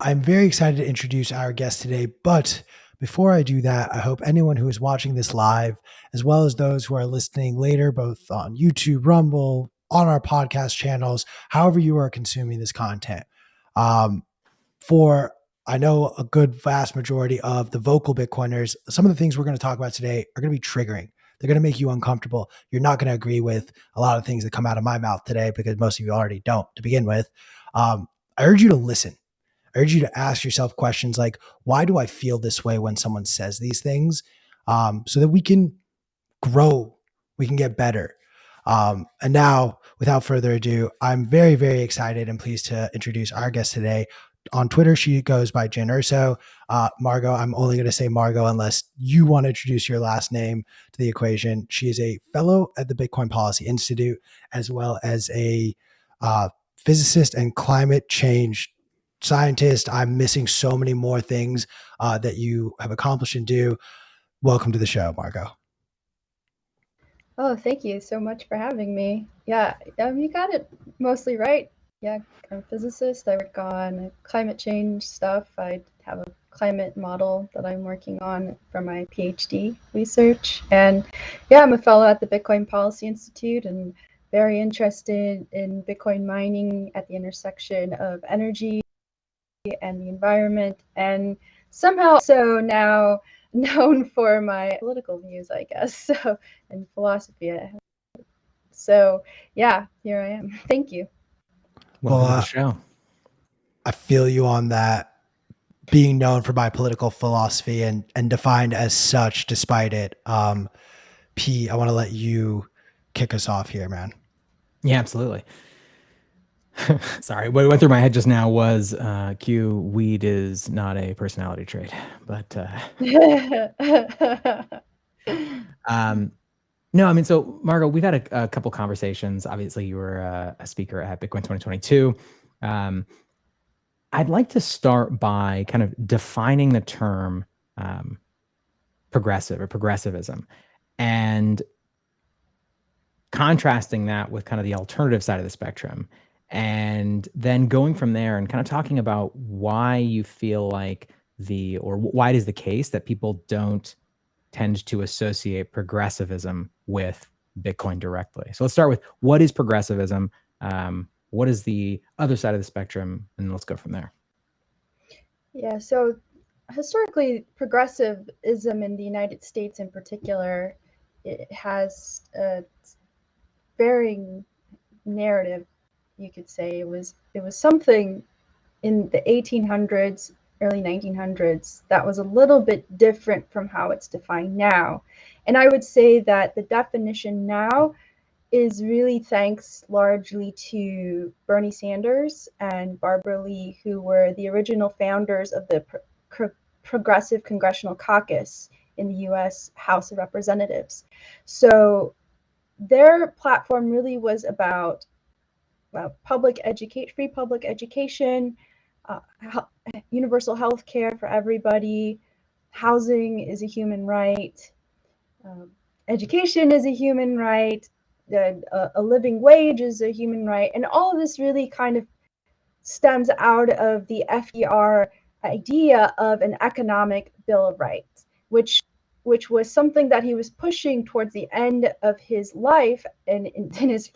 I'm very excited to introduce our guest today, but before I do that, I hope anyone who is watching this live, as well as those who are listening later, both on YouTube, Rumble, on our podcast channels, however you are consuming this content, um, for I know a good vast majority of the vocal Bitcoiners, some of the things we're going to talk about today are going to be triggering. They're going to make you uncomfortable. You're not going to agree with a lot of things that come out of my mouth today because most of you already don't to begin with. I urge you to listen. I urge you to ask yourself questions like, why do I feel this way when someone says these things? So that we can grow, we can get better. And now, without further ado, I'm very, very excited and pleased to introduce our guest today. On Twitter, she goes by Jen Urso. Margot, I'm only going to say Margot unless you want to introduce your last name to the equation. She is a fellow at the Bitcoin Policy Institute, as well as a physicist and climate change scientist. I'm missing so many more things that you have accomplished and do. Welcome to the show, Margot. Oh, thank you so much for having me. Yeah, you got it mostly right. Yeah, I'm a physicist. I work on climate change stuff. I have a climate model that I'm working on for my PhD research. And yeah, I'm a fellow at the Bitcoin Policy Institute and very interested in Bitcoin mining at the intersection of energy and the environment, and somehow also now known for my political views, I guess, so, and philosophy. So yeah, here I am. Thank you. Welcome to the show. I feel you on that. Being known for my political philosophy and defined as such, despite it. P, I want to let you kick us off here, man. Yeah, absolutely. Sorry, what went through my head just now was Q, weed is not a personality trait, but no, I mean, so Margot, we've had a couple conversations. Obviously, you were a speaker at Bitcoin 2022. I'd like to start by kind of defining the term progressive or progressivism and contrasting that with kind of the alternative side of the spectrum. And then going from there and kind of talking about why you feel like or why it is the case that people don't tend to associate progressivism with Bitcoin directly. So let's start with, what is progressivism? What is the other side of the spectrum? And let's go from there. Yeah, so historically, progressivism in the United States in particular, it has a varying narrative, you could say. It was something in the 1800s, early 1900s, that was a little bit different from how it's defined now. And I would say that the definition now is really thanks largely to Bernie Sanders and Barbara Lee, who were the original founders of the Progressive Congressional Caucus in the US House of Representatives. So their platform really was about free public education, uh, universal health care for everybody, housing is a human right, education is a human right, a living wage is a human right, and all of this really kind of stems out of the FDR idea of an economic bill of rights, which was something that he was pushing towards the end of his life and in his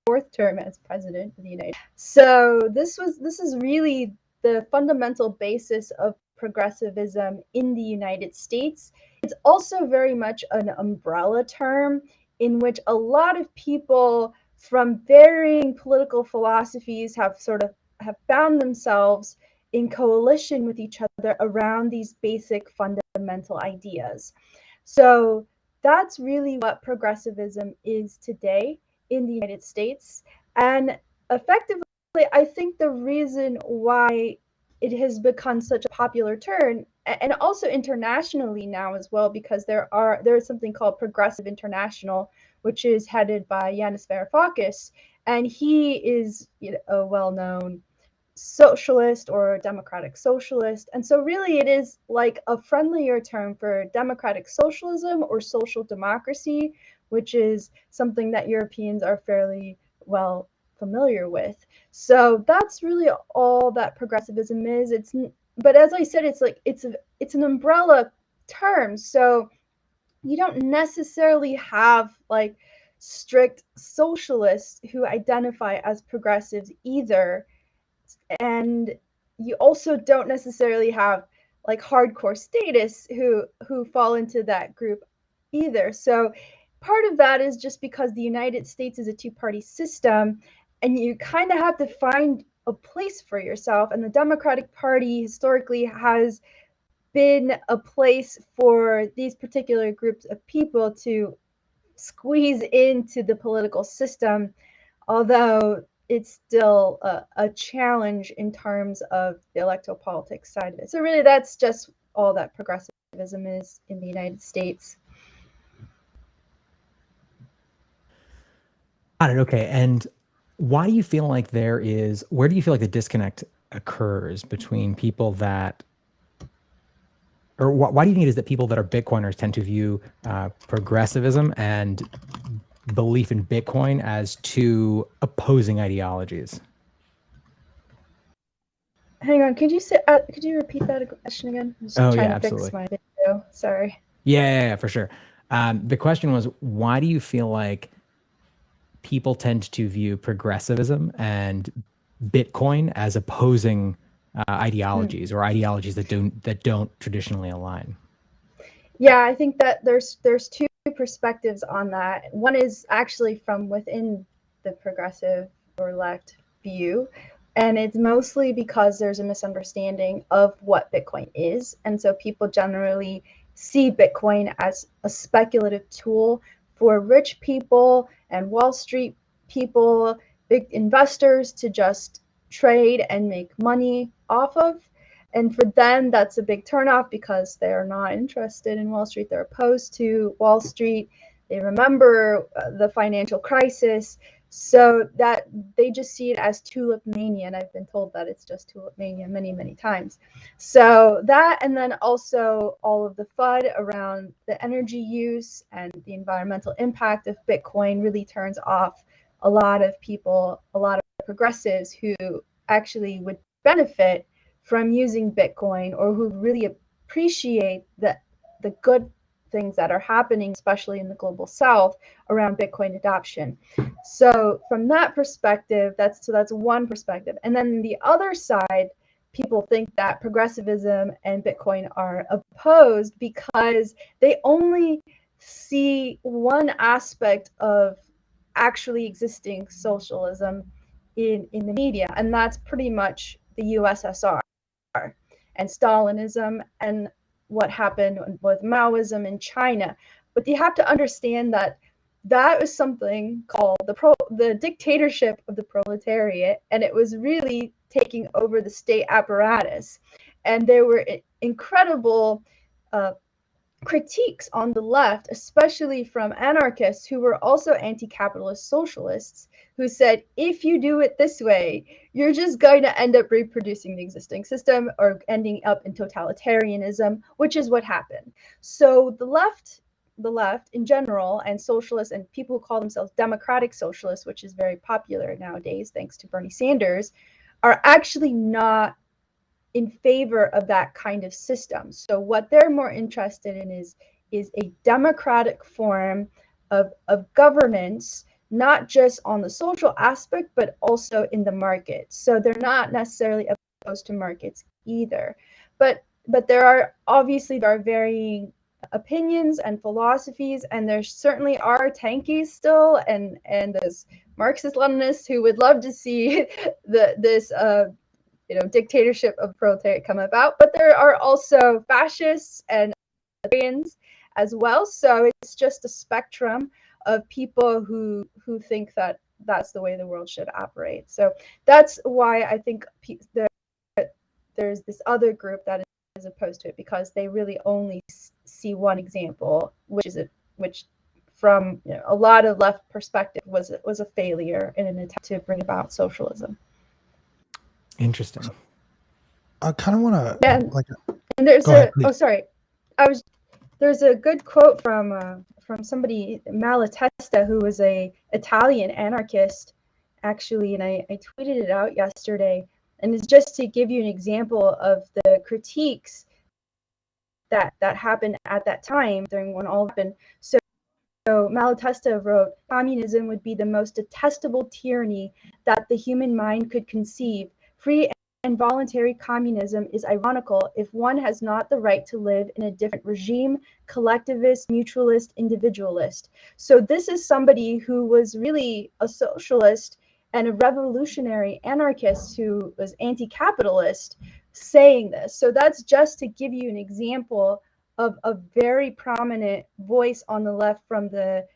fourth term as president of the United States. So this is really the fundamental basis of progressivism in the United States. It's also very much an umbrella term in which a lot of people from varying political philosophies have found themselves in coalition with each other around these basic fundamental ideas. So that's really what progressivism is today in the United States. And effectively, I think the reason why it has become such a popular term, and also internationally now as well, because there is something called Progressive International, which is headed by Yanis Varoufakis, and he is a well-known socialist or democratic socialist. And so really it is like a friendlier term for democratic socialism or social democracy, which is something that Europeans are fairly well familiar with. So that's really all that progressivism is. But as I said, it's an umbrella term. So you don't necessarily have like strict socialists who identify as progressives either, and you also don't necessarily have like hardcore statists who fall into that group either. So part of that is just because the United States is a two-party system, and you kind of have to find a place for yourself, and the Democratic Party historically has been a place for these particular groups of people to squeeze into the political system, although it's still a challenge in terms of the electoral politics side of it. So really that's just all that progressivism is in the United States. Got it. Okay. And why do you feel like where do you feel like the disconnect occurs between people that, or why do you think it is that people that are Bitcoiners tend to view progressivism and belief in Bitcoin as two opposing ideologies? Hang on, could you repeat that question again? I'm just trying to absolutely. fix my video. Sorry. Yeah, for sure. The question was, why do you feel like people tend to view progressivism and Bitcoin as opposing ideologies or ideologies that don't traditionally align? Yeah, I think that there's two perspectives on that. One is actually from within the progressive or left view, and it's mostly because there's a misunderstanding of what Bitcoin is. And so people generally see Bitcoin as a speculative tool for rich people and Wall Street people, big investors to just trade and make money off of. And for them, that's a big turnoff because they're not interested in Wall Street. They're opposed to Wall Street. They remember the financial crisis. So that they just see it as tulip mania. And I've been told that it's just tulip mania many, many times. So that, and then also all of the FUD around the energy use and the environmental impact of Bitcoin really turns off a lot of people, a lot of progressives who actually would benefit from using Bitcoin, or who really appreciate the good things that are happening, especially in the global South, around Bitcoin adoption. So from that perspective, that's one perspective. And then the other side, people think that progressivism and Bitcoin are opposed because they only see one aspect of actually existing socialism in the media, and that's pretty much the USSR and Stalinism and what happened with Maoism in China. But you have to understand that that was something called the dictatorship of the proletariat, and it was really taking over the state apparatus. And there were incredible critiques on the left, especially from anarchists who were also anti-capitalist socialists, who said, if you do it this way, you're just going to end up reproducing the existing system or ending up in totalitarianism, which is what happened. So the left in general, and socialists and people who call themselves democratic socialists, which is very popular nowadays thanks to Bernie Sanders, are actually not in favor of that kind of system. So what they're more interested in is a democratic form of governance, not just on the social aspect, but also in the market. So they're not necessarily opposed to markets either. But there are varying opinions and philosophies, and there certainly are tankies still, and there's Marxist Leninists who would love to see this dictatorship of the proletariat come about. But there are also fascists and authoritarians as well. So it's just a spectrum of people who think that that's the way the world should operate. So that's why I think there's this other group that is opposed to it, because they really only see one example, which from a lot of left perspective was a failure in an attempt to bring about socialism. Interesting. I kind of want to and there's there's a good quote from somebody, Malatesta, who was a Italian anarchist, actually, and I tweeted it out yesterday, and it's just to give you an example of the critiques that happened at that time during when all happened. So Malatesta wrote, communism would be the most detestable tyranny that the human mind could conceive. Free and voluntary communism is ironical if one has not the right to live in a different regime, collectivist, mutualist, individualist. So this is somebody who was really a socialist and a revolutionary anarchist who was anti-capitalist saying this. So that's just to give you an example of a very prominent voice on the left from the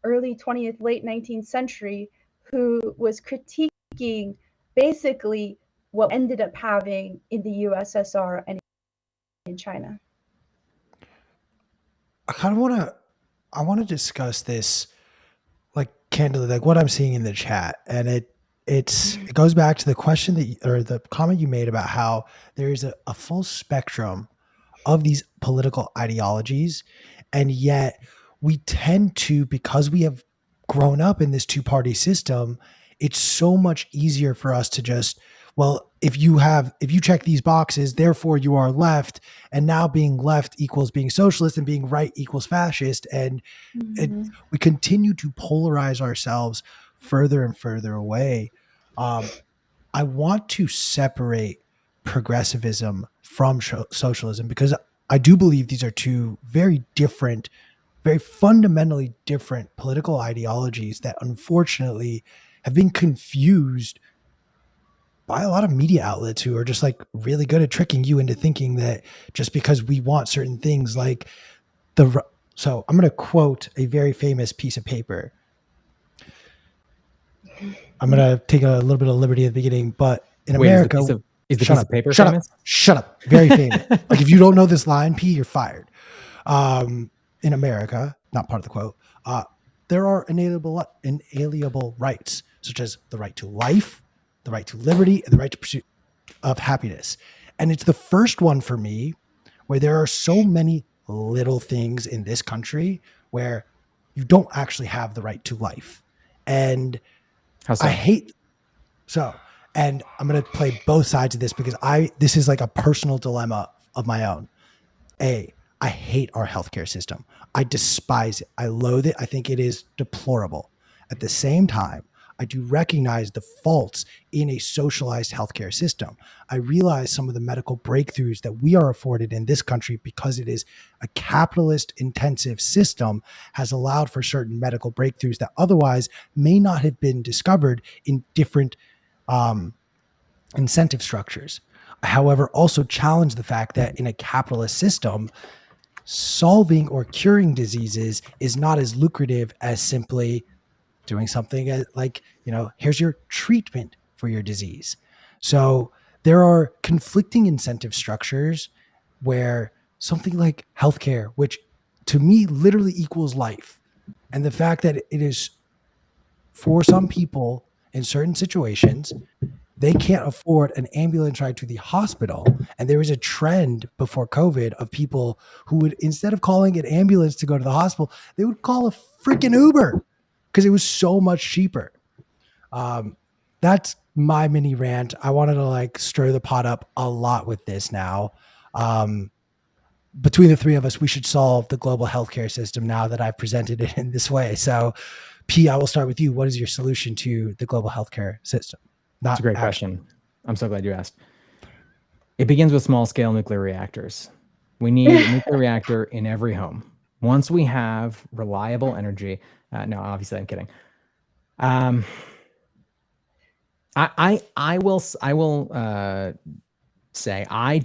early 20th, late 19th century, who was critiquing basically what ended up having in the USSR and in China. I want to discuss this like candidly, like what I'm seeing in the chat, and it goes back to the question or the comment you made about how there is a full spectrum of these political ideologies, and yet we tend to, because we have grown up in this two-party system, it's so much easier for us to just, well, if you check these boxes, therefore you are left, and now being left equals being socialist and being right equals fascist, and we continue to polarize ourselves further and further away. I want to separate progressivism from socialism, because I do believe these are two very different, very fundamentally different political ideologies that unfortunately have been confused by a lot of media outlets who are just like really good at tricking you into thinking that just because we want certain things like so I'm going to quote a very famous piece of paper. I'm going to take a little bit of liberty at the beginning, but in America, is the piece of paper shut famous? up, shut up. Very famous. Like if you don't know this line, P, you're fired. In America, not part of the quote, there are inalienable rights, such as the right to life, the right to liberty, and the right to pursuit of happiness. And it's the first one for me where there are so many little things in this country where you don't actually have the right to life. And How so? I hate and I'm going to play both sides of this because this is like a personal dilemma of my own. I hate our healthcare system. I despise it. I loathe it. I think it is deplorable. At the same time, I do recognize the faults in a socialized healthcare system. I realize some of the medical breakthroughs that we are afforded in this country, because it is a capitalist intensive system, has allowed for certain medical breakthroughs that otherwise may not have been discovered in different incentive structures. However, also challenge the fact that in a capitalist system, solving or curing diseases is not as lucrative as simply doing something like, here's your treatment for your disease. So there are conflicting incentive structures where something like healthcare, which to me literally equals life, and the fact that it is for some people in certain situations, they can't afford an ambulance ride to the hospital. And there was a trend before COVID of people who would, instead of calling an ambulance to go to the hospital, they would call a freaking Uber because it was so much cheaper. That's my mini rant. I wanted to like stir the pot up a lot with this now. Between the three of us, we should solve the global healthcare system now that I've presented it in this way. So, P, I will start with you. What is your solution to the global healthcare system? That's a great question. I'm so glad you asked. It begins with small scale nuclear reactors. We need a nuclear reactor in every home. Once we have reliable energy, no, obviously I'm kidding. I will say I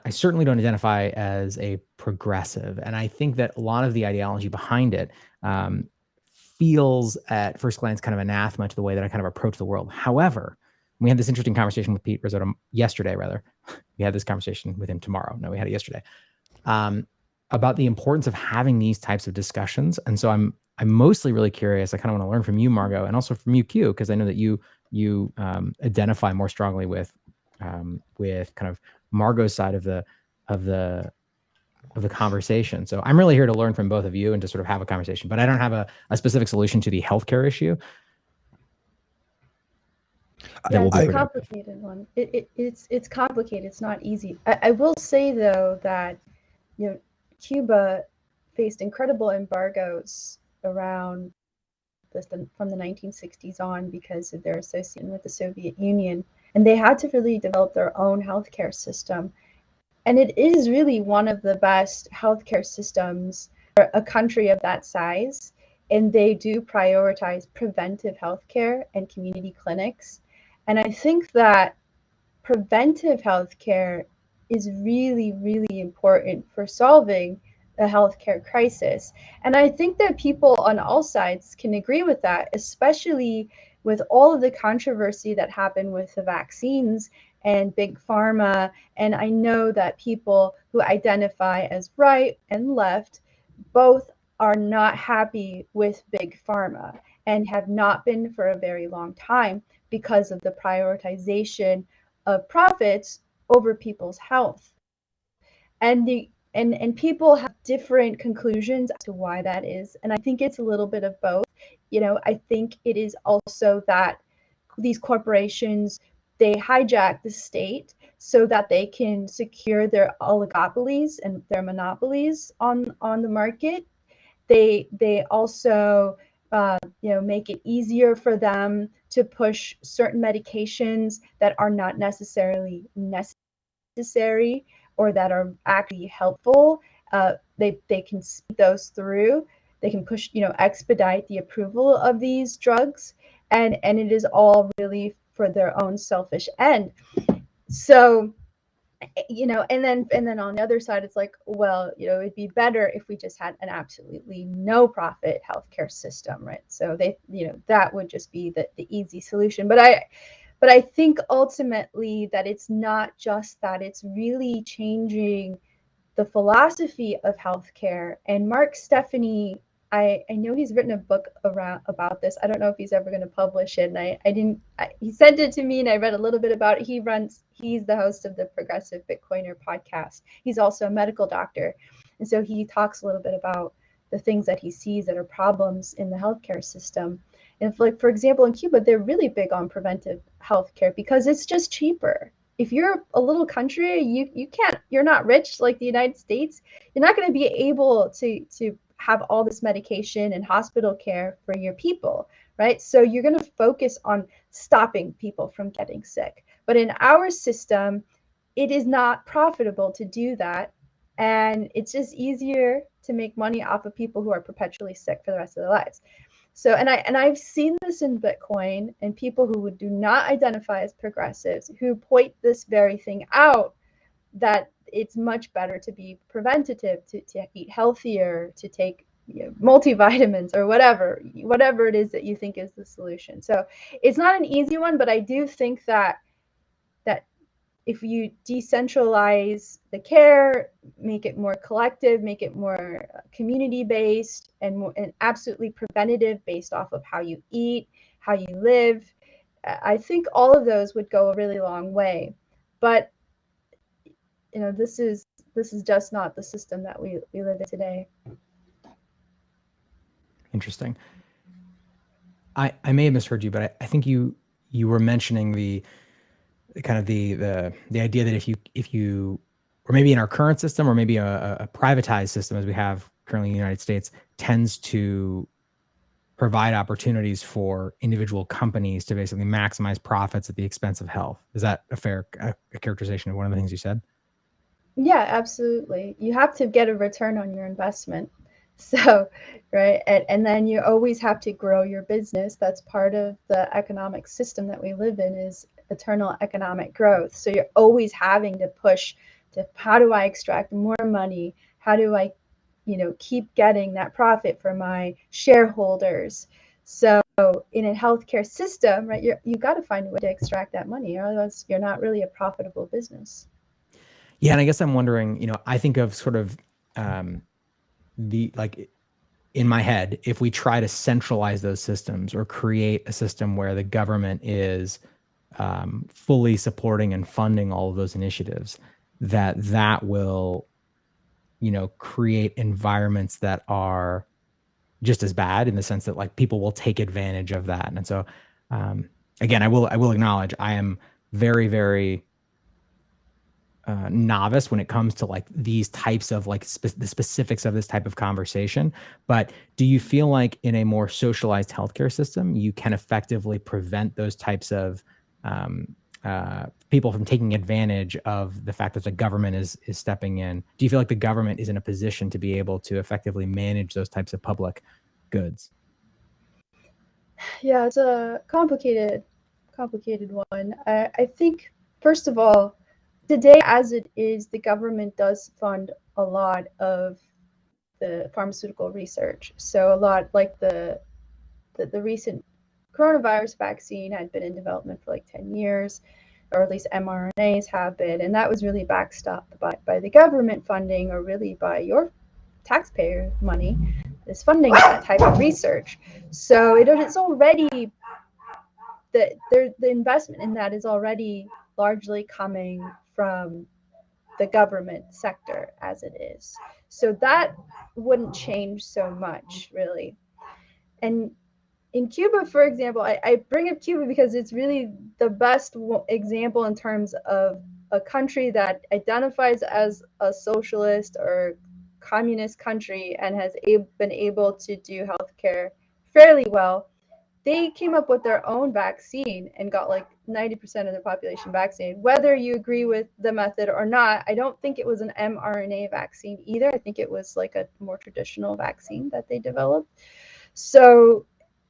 certainly don't identify as a progressive. And I think that a lot of the ideology behind it feels at first glance kind of anathema to the way that I kind of approach the world. However, we had this interesting conversation with Pete Risotto yesterday, rather. We had this conversation with him tomorrow. No, we had it yesterday. About the importance of having these types of discussions. And so I'm mostly really curious. I kind of want to learn from you, Margot, and also from you, Q, because I know that you identify more strongly with kind of Margot's side of the conversation. So I'm really here to learn from both of you and to sort of have a conversation, but I don't have a specific solution to the healthcare issue. that will be It's a productive? complicated one. It's complicated. It's not easy. I will say though that Cuba faced incredible embargoes around from the 1960s on because of their association with the Soviet Union, and they had to really develop their own healthcare system. And it is really one of the best healthcare systems for a country of that size. And they do prioritize preventive healthcare and community clinics. And I think that preventive healthcare is really, really important for solving a healthcare crisis. And I think that people on all sides can agree with that, especially with all of the controversy that happened with the vaccines and big pharma. And I know that people who identify as right and left both are not happy with big pharma and have not been for a very long time because of the prioritization of profits over people's health. And people have different conclusions as to why that is. And I think it's a little bit of both. I think it is also that these corporations, they hijack the state so that they can secure their oligopolies and their monopolies on the market. They also make it easier for them to push certain medications that are not necessarily necessary or that are actually helpful. They can speed those through. They can push, expedite the approval of these drugs, and it is all really for their own selfish end. So and then on the other side, it's like, well, it'd be better if we just had an absolutely no profit healthcare system, right? So that would just be the easy solution. But I think ultimately that it's not just that, it's really changing the philosophy of healthcare. And Mark Stephanie, I know he's written a book about this. I don't know if he's ever going to publish it. And he sent it to me and I read a little bit about it. He's the host of the Progressive Bitcoiner podcast. He's also a medical doctor. And so he talks a little bit about the things that he sees that are problems in the healthcare system. And for example, in Cuba, they're really big on preventive healthcare because it's just cheaper. If you're a little country, you're not rich like the United States, you're not going to be able to have all this medication and hospital care for your people, right? So you're going to focus on stopping people from getting sick. But in our system, it is not profitable to do that. And it's just easier to make money off of people who are perpetually sick for the rest of their lives. So, I've seen this in Bitcoin and people who do not identify as progressives who point this very thing out, that it's much better to be preventative, to eat healthier, to take multivitamins or whatever it is that you think is the solution. So it's not an easy one, but I do think that if you decentralize the care, make it more collective, make it more community-based and absolutely preventative based off of how you eat, how you live, I think all of those would go a really long way. But this is just not the system that we live in today. Interesting. I may have misheard you, but I think you were mentioning the kind of the idea that if you or maybe in our current system or maybe a privatized system as we have currently in the United States tends to provide opportunities for individual companies to basically maximize profits at the expense of health. Is that a fair characterization of one of the things you said? Yeah, absolutely. You have to get a return on your investment. So, right. And then you always have to grow your business. That's part of the economic system that we live in, is eternal economic growth. So you're always having to push to, how do I extract more money? How do I, keep getting that profit for my shareholders? So in a healthcare system, right, you got to find a way to extract that money, or otherwise you're not really a profitable business. Yeah, and I guess I'm wondering, I think of sort of the like in my head, if we try to centralize those systems or create a system where the government is fully supporting and funding all of those initiatives, that will, create environments that are just as bad in the sense that like people will take advantage of that. And so again, I will acknowledge I am very, very novice when it comes to like these types of like the specifics of this type of conversation. But do you feel like in a more socialized healthcare system, you can effectively prevent those types of people from taking advantage of the fact that the government is stepping in? Do you feel like the government is in a position to be able to effectively manage those types of public goods? Yeah, it's a complicated one. I think, first of all, today as it is, the government does fund a lot of the pharmaceutical research. So a lot like the recent coronavirus vaccine had been in development for like 10 years, or at least mRNAs have been, and that was really backstopped by the government funding, or really by your taxpayer money is funding that type of research. So it's already the investment in that is already largely coming from the government sector as it is. So that wouldn't change so much, really. And in Cuba, for example, I bring up Cuba because it's really the best example in terms of a country that identifies as a socialist or communist country and has been able to do healthcare fairly well. They came up with their own vaccine and got like 90% of the population vaccinated. Whether you agree with the method or not, I don't think it was an mRNA vaccine either. I think it was like a more traditional vaccine that they developed. So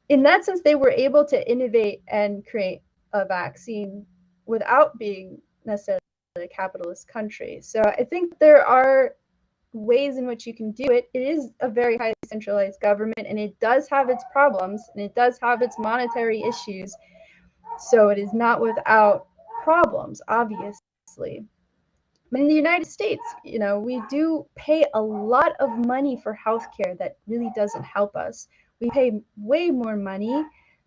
in that sense, they were able to innovate and create a vaccine without being necessarily a capitalist country. So I think there are ways in which you can do it. It is a very highly centralized government, and it does have its problems, and it does have its monetary issues. So it is not without problems, obviously. But in the United States, we do pay a lot of money for healthcare that really doesn't help us. We pay way more money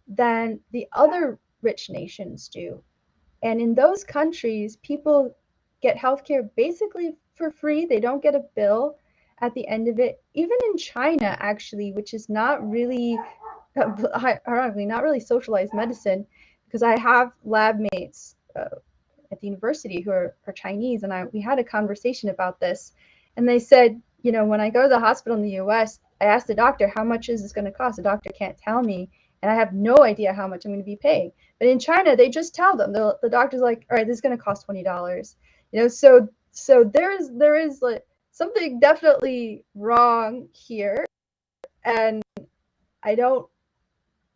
than the other rich nations do. And in those countries, people get healthcare basically for free. They don't get a bill at the end of it. Even in China, actually, which is not really, ironically, not really socialized medicine, because I have lab mates at the university who are Chinese, and we had a conversation about this, and they said, when I go to the hospital in the U.S., I asked the doctor, how much is this going to cost? The doctor can't tell me, and I have no idea how much I'm going to be paying. But in China, they just tell them. The doctor's like, all right, this is going to cost $20. So there is like something definitely wrong here, and I don't.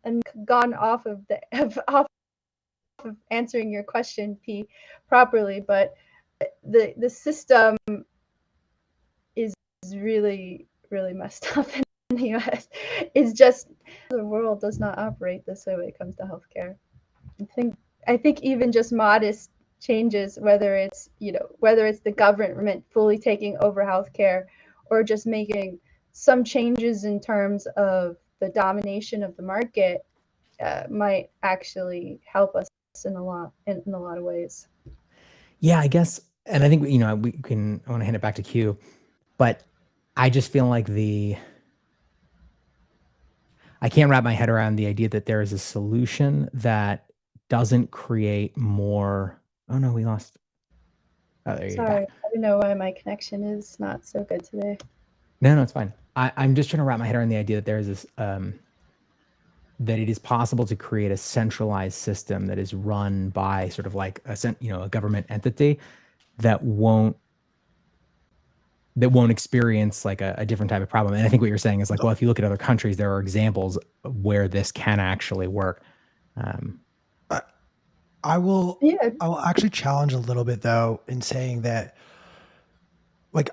I'm gone off of off of answering your question, P, properly, but the system is really, really messed up in the US. It's just the world does not operate this way when it comes to healthcare. I think even just modest changes, whether it's the government fully taking over healthcare, or just making some changes in terms of the domination of the market, might actually help us in a lot of ways. Yeah, I guess, and I think I want to hand it back to Q, but I just feel like I can't wrap my head around the idea that there is a solution that doesn't create more. Oh no, we lost. Oh, there you're Sorry, back. I don't know why my connection is not so good today. No, it's fine. I'm just trying to wrap my head around the idea that there is this that it is possible to create a centralized system that is run by sort of like a government entity that won't experience like a different type of problem. And I think what you're saying is like, well, if you look at other countries, there are examples where this can actually work. I will actually challenge a little bit though in saying that, like,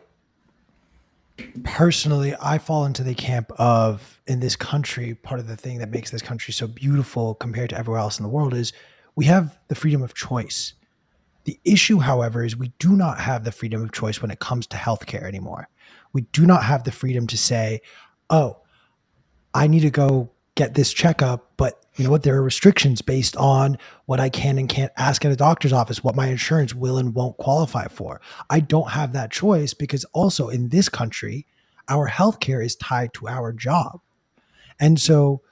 personally, I fall into the camp of, in this country, part of the thing that makes this country so beautiful compared to everywhere else in the world is we have the freedom of choice. The issue, however, is we do not have the freedom of choice when it comes to healthcare anymore. We do not have the freedom to say, oh, I need to go get this checkup, but you know what? There are restrictions based on what I can and can't ask at a doctor's office, what my insurance will and won't qualify for. I don't have that choice because also in this country, our healthcare is tied to our job. And so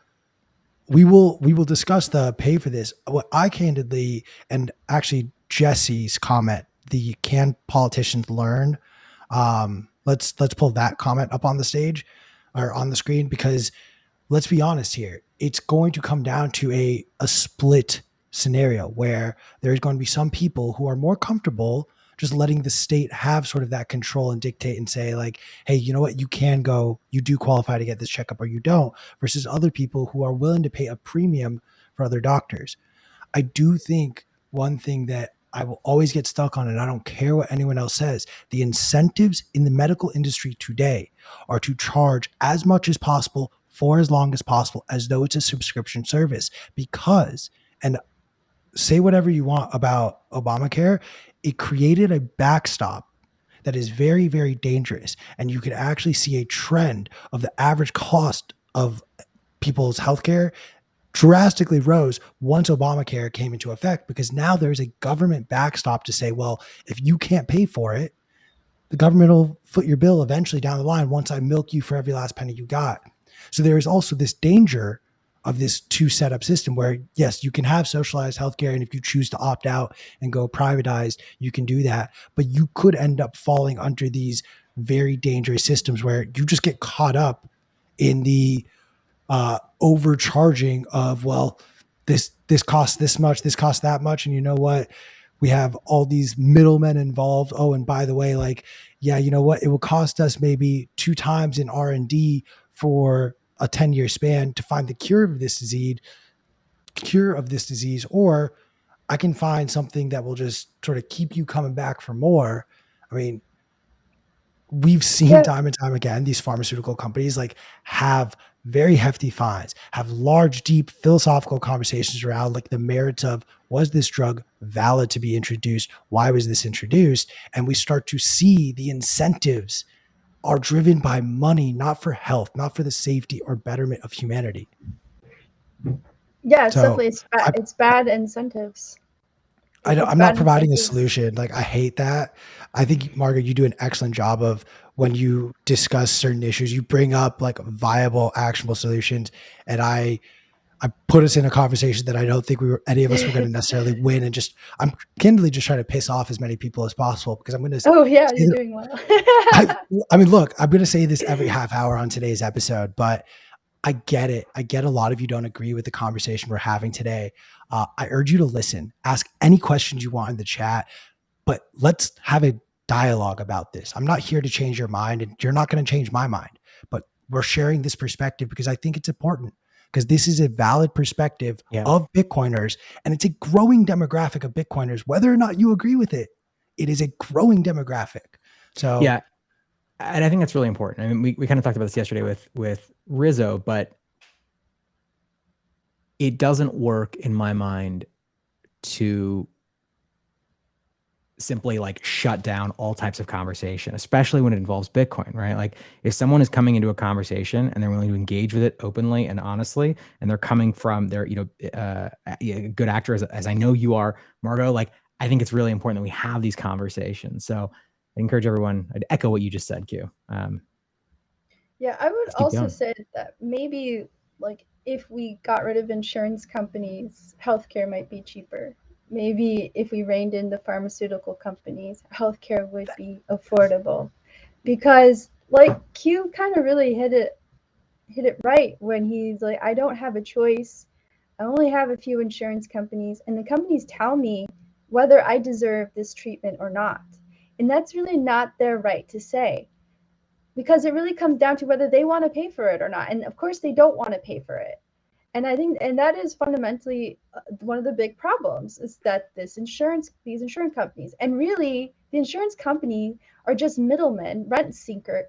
we will discuss the pay for this. What I candidly, and actually Jesse's comment, the can politicians learn? Let's pull that comment up on the stage or on the screen, because let's be honest here. It's going to come down to a split scenario where there's going to be some people who are more comfortable just letting the state have sort of that control and dictate and say like, hey, you know what, you can go, you do qualify to get this checkup or you don't, versus other people who are willing to pay a premium for other doctors. I do think one thing that I will always get stuck on, and I don't care what anyone else says, the incentives in the medical industry today are to charge as much as possible for as long as possible, as though it's a subscription service. Because, and say whatever you want about Obamacare, it created a backstop that is very, very dangerous. And you could actually see a trend of the average cost of people's healthcare drastically rose once Obamacare came into effect, because now there's a government backstop to say, well, if you can't pay for it, the government will foot your bill eventually down the line once I milk you for every last penny you got. So there is also this danger of this two setup system where, yes, you can have socialized healthcare. And if you choose to opt out and go privatized, you can do that. But you could end up falling under these very dangerous systems where you just get caught up in the overcharging of, well, this costs this much, this costs that much, and you know what? We have all these middlemen involved. Oh, and by the way, like, yeah, you know what? It will cost us maybe 2 times in R&D for a 10-year span to find the cure of this disease, or I can find something that will just sort of keep you coming back for more. I mean, we've seen Yeah, time and time again, these pharmaceutical companies like have very hefty fines, have large, deep philosophical conversations around like the merits of, was this drug valid to be introduced? Why was this introduced? And we start to see the incentives are driven by money, not for health, not for the safety or betterment of humanity. yeah, it's So definitely I, it's bad incentives. It's I'm not bad providing a incentives. solution. Like, I hate that. I think, Margaret, you do an excellent job of, when you discuss certain issues, you bring up like viable, actionable solutions. And I put us in a conversation that I don't think any of us were going to necessarily win. And just, I'm candidly just trying to piss off as many people as possible, because I'm going to say Oh yeah, you're that, doing well. I mean, look, I'm going to say this every half hour on today's episode, but I get it. I get a lot of you don't agree with the conversation we're having today. I urge you to listen, ask any questions you want in the chat, but let's have a dialogue about this. I'm not here to change your mind, and you're not going to change my mind, but we're sharing this perspective because I think it's important, because this is a valid perspective Yeah. of Bitcoiners, and it's a growing demographic of Bitcoiners, whether or not you agree with it. It is a growing demographic. So Yeah. And I think that's really important. I mean, we kind of talked about this yesterday with Rizzo, but it doesn't work in my mind to simply like shut down all types of conversation, especially when it involves Bitcoin, right? Like if someone is coming into a conversation and they're willing to engage with it openly and honestly, and they're coming from their, a good actor, as I know you are, Margot, like I think it's really important that we have these conversations. So I encourage everyone, I'd echo what you just said, Q. Yeah, I would Let's keep also going. say that maybe like if we got rid of insurance companies, healthcare might be cheaper. Maybe if we reined in the pharmaceutical companies, healthcare would be affordable. Because like Q kind of really hit it right when he's like, I don't have a choice. I only have a few insurance companies, and the companies tell me whether I deserve this treatment or not. And that's really not their right to say, because it really comes down to whether they want to pay for it or not. And of course, they don't want to pay for it. And I think, and that is fundamentally one of the big problems, is that these insurance companies, and really the insurance company are just middlemen, rent seekers,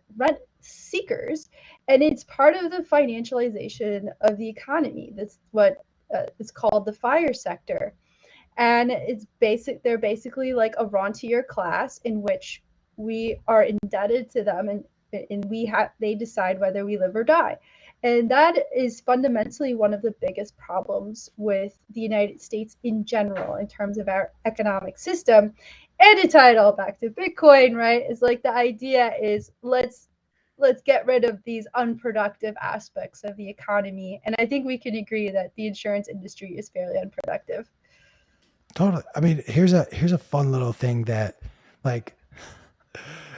and it's part of the financialization of the economy. That's what is called the fire sector, and they're basically like a rentier class in which we are indebted to them, and they decide whether we live or die. And that is fundamentally one of the biggest problems with the United States in general in terms of our economic system. And to tie it all back to Bitcoin, right, is like the idea is, let's get rid of these unproductive aspects of the economy. And I think we could agree that the insurance industry is fairly unproductive. Totally. I mean, here's a fun little thing that, like,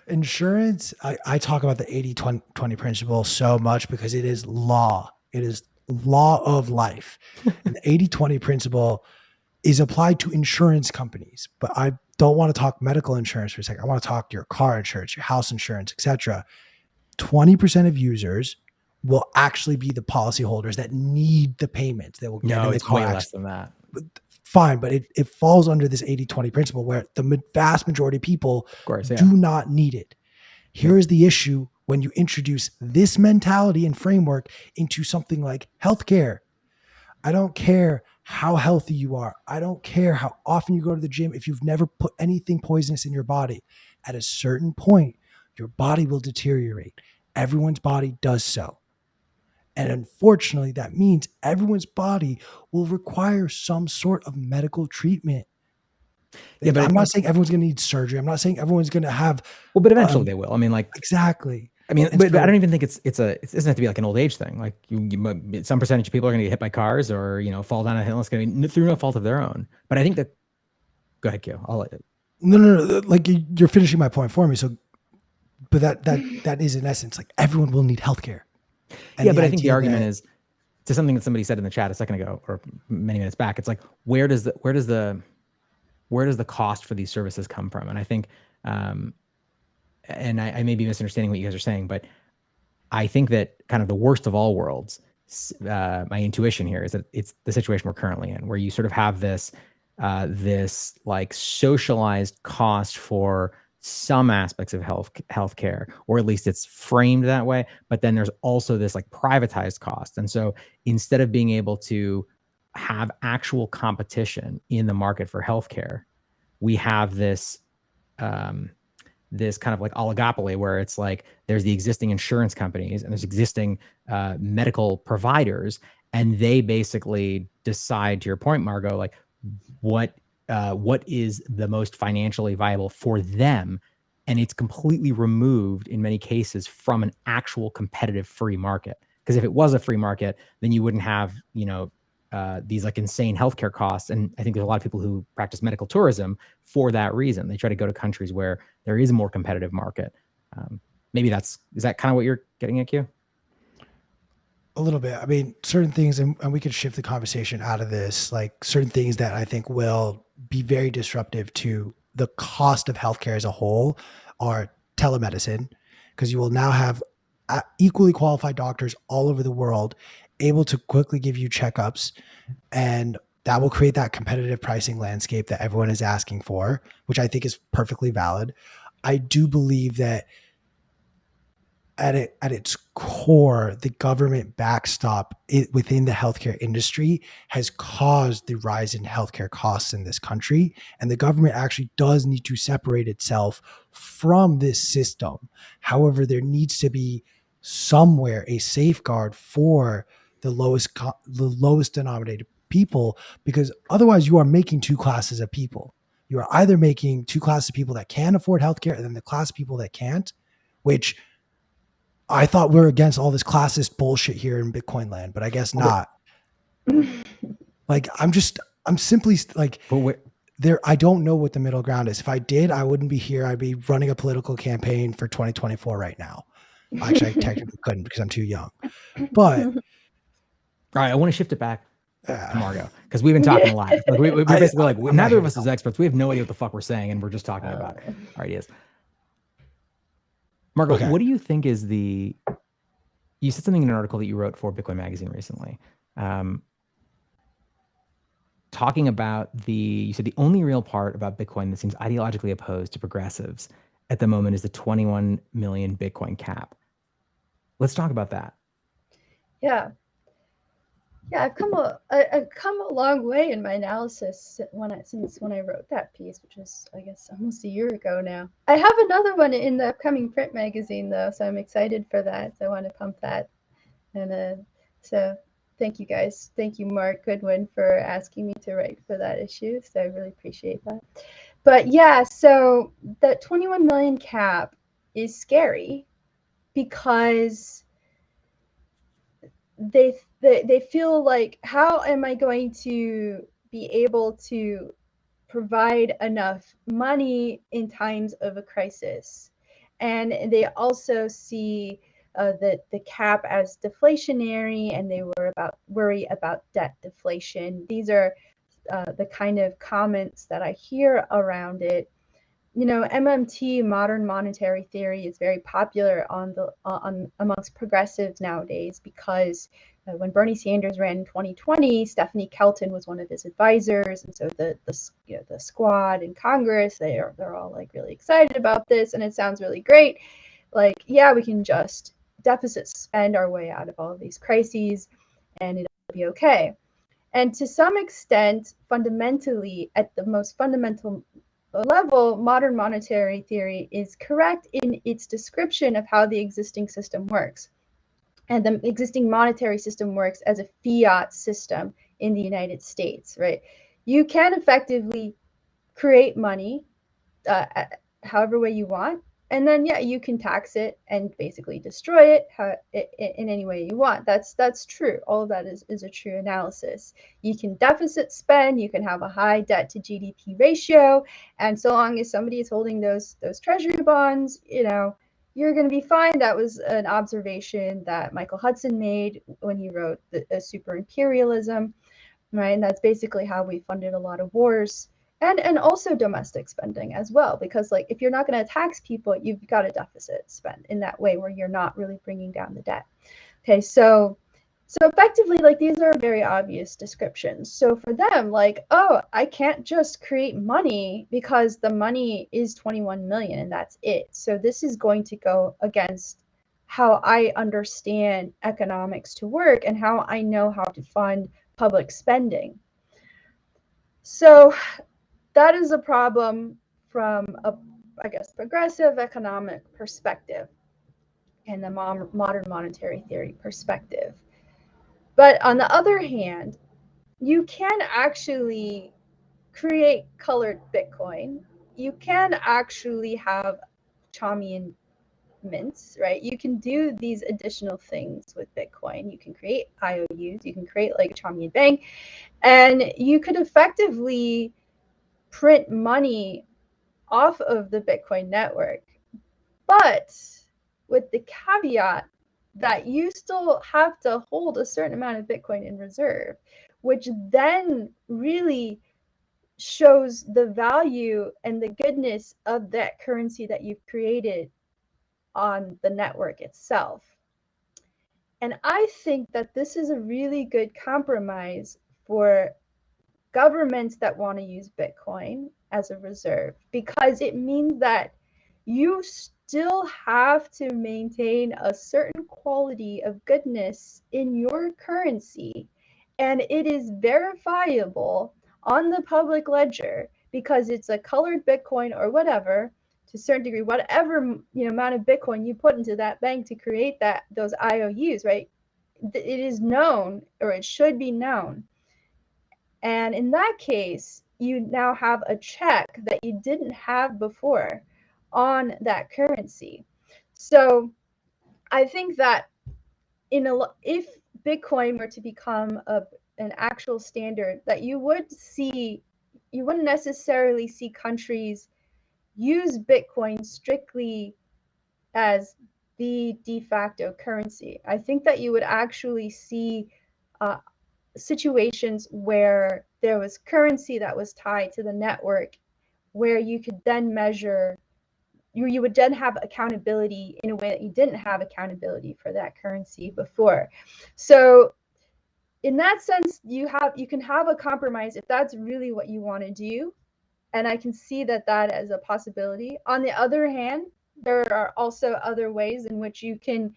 insurance, I talk about the 80-20 principle so much because it is law. It is law of life. And the 80-20 principle is applied to insurance companies. But I don't want to talk medical insurance for a second. I want to talk your car insurance, your house insurance, etc. 20% of users will actually be the policyholders that need the payments. They will get No, in the it's car way less accident. than that. Fine, but it falls under this 80-20 principle where the vast majority of people Of course, yeah. do not need it. Here is the issue when you introduce this mentality and framework into something like healthcare. I don't care how healthy you are. I don't care how often you go to the gym. If you've never put anything poisonous in your body, at a certain point, your body will deteriorate. Everyone's body does so. And unfortunately, that means everyone's body will require some sort of medical treatment. Yeah, but I'm not saying everyone's going to need surgery. I'm not saying everyone's going to have. Well, but eventually they will. I mean, like, exactly. I mean, And but I so- don't even think it doesn't have to be like an old age thing. Like, some percentage of people are going to get hit by cars or fall down a hill. It's going to be through no fault of their own. But I think that. Go ahead, Q. I'll let it. No. Like, you're finishing my point for me. So, but that is in essence, like, everyone will need healthcare. And Yeah, but I think the idea argument that- is to something that somebody said in the chat a second ago or many minutes back. It's like, where does the cost for these services come from? And I think, and I may be misunderstanding what you guys are saying, but I think that kind of the worst of all worlds, my intuition here is that it's the situation we're currently in, where you sort of have this like socialized cost for some aspects of healthcare, or at least it's framed that way. But then there's also this like privatized cost. And so instead of being able to have actual competition in the market for healthcare, we have this this kind of like oligopoly where it's like there's the existing insurance companies and there's existing medical providers, and they basically decide, to your point, Margot, like what is the most financially viable for them. And it's completely removed in many cases from an actual competitive free market. Because if it was a free market, then you wouldn't have, these like insane healthcare costs. And I think there's a lot of people who practice medical tourism for that reason. They try to go to countries where there is a more competitive market. Maybe is that kind of what you're getting at, Q? A little bit. I mean, certain things, and we could shift the conversation out of this, like certain things that I think will be very disruptive to the cost of healthcare as a whole are telemedicine, because you will now have equally qualified doctors all over the world able to quickly give you checkups, and that will create that competitive pricing landscape that everyone is asking for, which I think is perfectly valid. I do believe that at its core, the government backstop within the healthcare industry has caused the rise in healthcare costs in this country. And the government actually does need to separate itself from this system. However, there needs to be somewhere a safeguard for the lowest denominated people, because otherwise you are making two classes of people. You are either making two classes of people that can afford healthcare and then the class of people that can't, which I thought we're against all this classist bullshit here in Bitcoin land, but I guess not. Like, I'm simply like, I don't know what the middle ground is. If I did, I wouldn't be here. I'd be running a political campaign for 2024 right now. Actually, I technically couldn't because I'm too young. But all right, I want to shift it back to Margot, because we've been talking a lot. Like we're basically neither of us is experts. We have no idea what the fuck we're saying, and we're just talking about our ideas. Margot, Okay. what do you think is you said something in an article that you wrote for Bitcoin Magazine recently, talking about you said the only real part about Bitcoin that seems ideologically opposed to progressives at the moment is the 21 million Bitcoin cap. Let's talk about that. Yeah, I've come a long way in my analysis since when I wrote that piece, which was, I guess, almost a year ago now. I have another one in the upcoming print magazine though, so I'm excited for that. So I want to pump that, and so thank you guys. Thank you, Mark Goodwin, for asking me to write for that issue. So I really appreciate that. But yeah, so that 21 million cap is scary because they feel like, how am I going to be able to provide enough money in times of a crisis? And they also see the cap as deflationary, and they worry about debt deflation. These are the kind of comments that I hear around it. You know, MMT, modern monetary theory, is very popular amongst progressives nowadays because when Bernie Sanders ran in 2020, Stephanie Kelton was one of his advisors, and so the squad in Congress, they're all like really excited about this, and it sounds really great. Like, yeah, we can just deficit spend our way out of all of these crises, and it'll be okay. And to some extent, fundamentally, at the most fundamental level, modern monetary theory is correct in its description of how the existing system works. And the existing monetary system works as a fiat system in the United States, right? You can effectively create money however way you want, and then yeah, you can tax it and basically destroy it in any way you want. That's true. All of that is a true analysis. You can deficit spend, you can have a high debt to GDP ratio, and so long as somebody is holding those treasury bonds, you know, you're going to be fine. That was an observation that Michael Hudson made when he wrote the Super Imperialism, right? And that's basically how we funded a lot of wars, and also domestic spending as well, because like if you're not going to tax people, you've got a deficit spend in that way where you're not really bringing down the debt. Okay, so effectively, like, these are very obvious descriptions. So for them, like, oh, I can't just create money because the money is 21 million and that's it. So this is going to go against how I understand economics to work and how I know how to fund public spending. So that is a problem from a, I guess, progressive economic perspective and the modern monetary theory perspective. But on the other hand, you can actually create colored Bitcoin. You can actually have Chaumian mints, right? You can do these additional things with Bitcoin. You can create IOUs, you can create like a Chaumian bank, and you could effectively print money off of the Bitcoin network, but with the caveat that you still have to hold a certain amount of Bitcoin in reserve, which then really shows the value and the goodness of that currency that you've created on the network itself. And I think that this is a really good compromise for governments that want to use Bitcoin as a reserve, because it means that you still have to maintain a certain quality of goodness in your currency, and it is verifiable on the public ledger because it's a colored Bitcoin or whatever, to a certain degree, whatever, you know, amount of Bitcoin you put into that bank to create those IOUs, right? It is known, or it should be known. And in that case, you now have a check that you didn't have before on that currency. So I think that if Bitcoin were to become an actual standard, that you wouldn't necessarily see countries use Bitcoin strictly as the de facto currency. I think that you would actually see situations where there was currency that was tied to the network, where you could then measure, you would then have accountability in a way that you didn't have accountability for that currency before. So in that sense, you can have a compromise if that's really what you want to do, and I can see that as a possibility. On the other hand, there are also other ways in which you can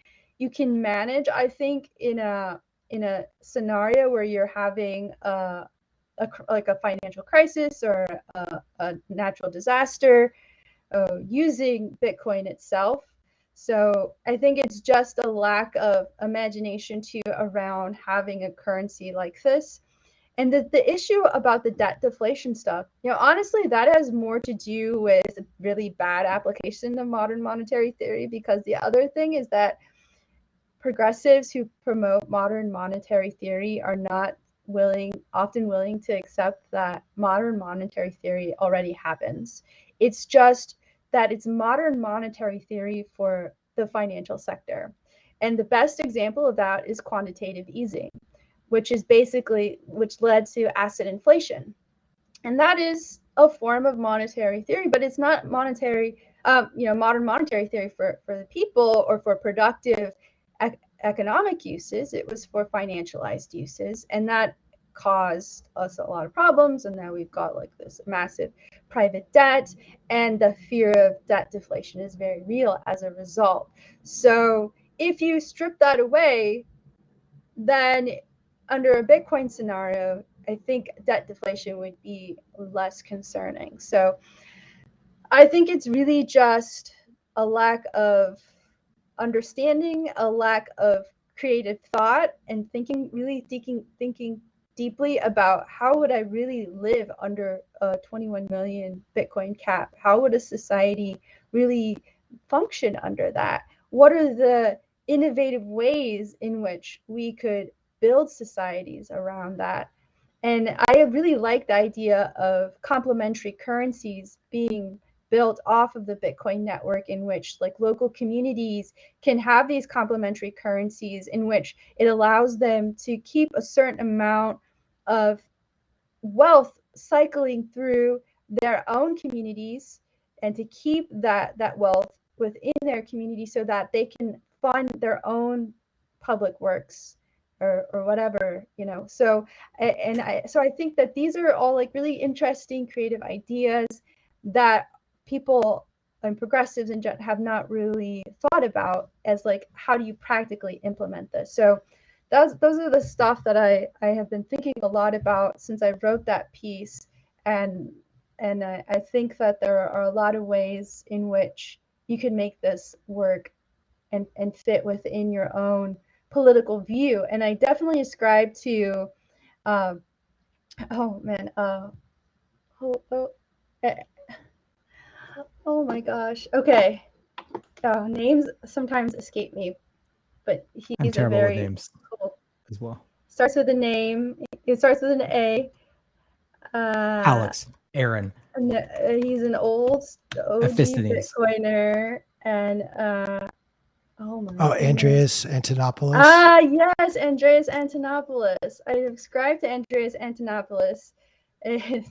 manage, I think, in a scenario where you're having like a financial crisis or a natural disaster, using Bitcoin itself. So I think it's just a lack of imagination too around having a currency like this. And the issue about the debt deflation stuff, honestly, that has more to do with really bad application of modern monetary theory, because the other thing is that progressives who promote modern monetary theory are not often willing to accept that modern monetary theory already happens. It's just that it's modern monetary theory for the financial sector. And the best example of that is quantitative easing, which led to asset inflation. And that is a form of monetary theory, but it's not modern monetary theory for the people or for productive economic uses. It was for financialized uses, and that caused us a lot of problems. And now we've got like this massive private debt, and the fear of debt deflation is very real as a result. So if you strip that away, then under a Bitcoin scenario, I think debt deflation would be less concerning. So I think it's really just a lack of understanding, a lack of creative thought, and thinking deeply about how would I really live under a 21 million Bitcoin cap? How would a society really function under that? What are the innovative ways in which we could build societies around that? And I really like the idea of complementary currencies being built off of the Bitcoin network, in which like local communities can have these complementary currencies, in which it allows them to keep a certain amount of wealth cycling through their own communities, and to keep that wealth within their community so that they can fund their own public works or whatever. So I think that these are all like really interesting creative ideas that people and progressives in general have not really thought about, as like, how do you practically implement this? So those are the stuff that I have been thinking a lot about since I wrote that piece. And I think that there are a lot of ways in which you can make this work and fit within your own political view. And I definitely ascribe to oh man oh my gosh, okay, names sometimes escape me, but I'm he's a terrible with very names cool, as well. starts with a name, it starts with an A. Alex, Aaron, He's an old OG Ephistines. Bitcoiner, and oh my goodness. Andreas Antonopoulos. Yes, Andreas Antonopoulos. I subscribe to Andreas Antonopoulos.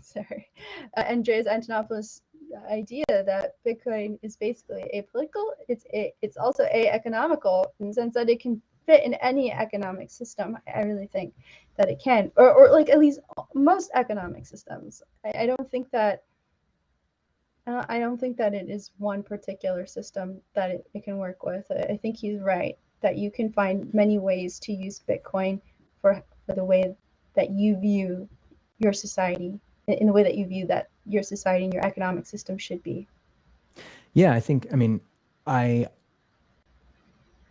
Sorry, Andreas Antonopoulos' idea that Bitcoin is basically apolitical. It's also economical, in the sense that it can fit in any economic system. I really think that it can, or like at least most economic systems. I don't think that it is one particular system that it can work with. I think he's right that you can find many ways to use Bitcoin for the way that you view your society, in the way that you view that your society and your economic system should be. Yeah,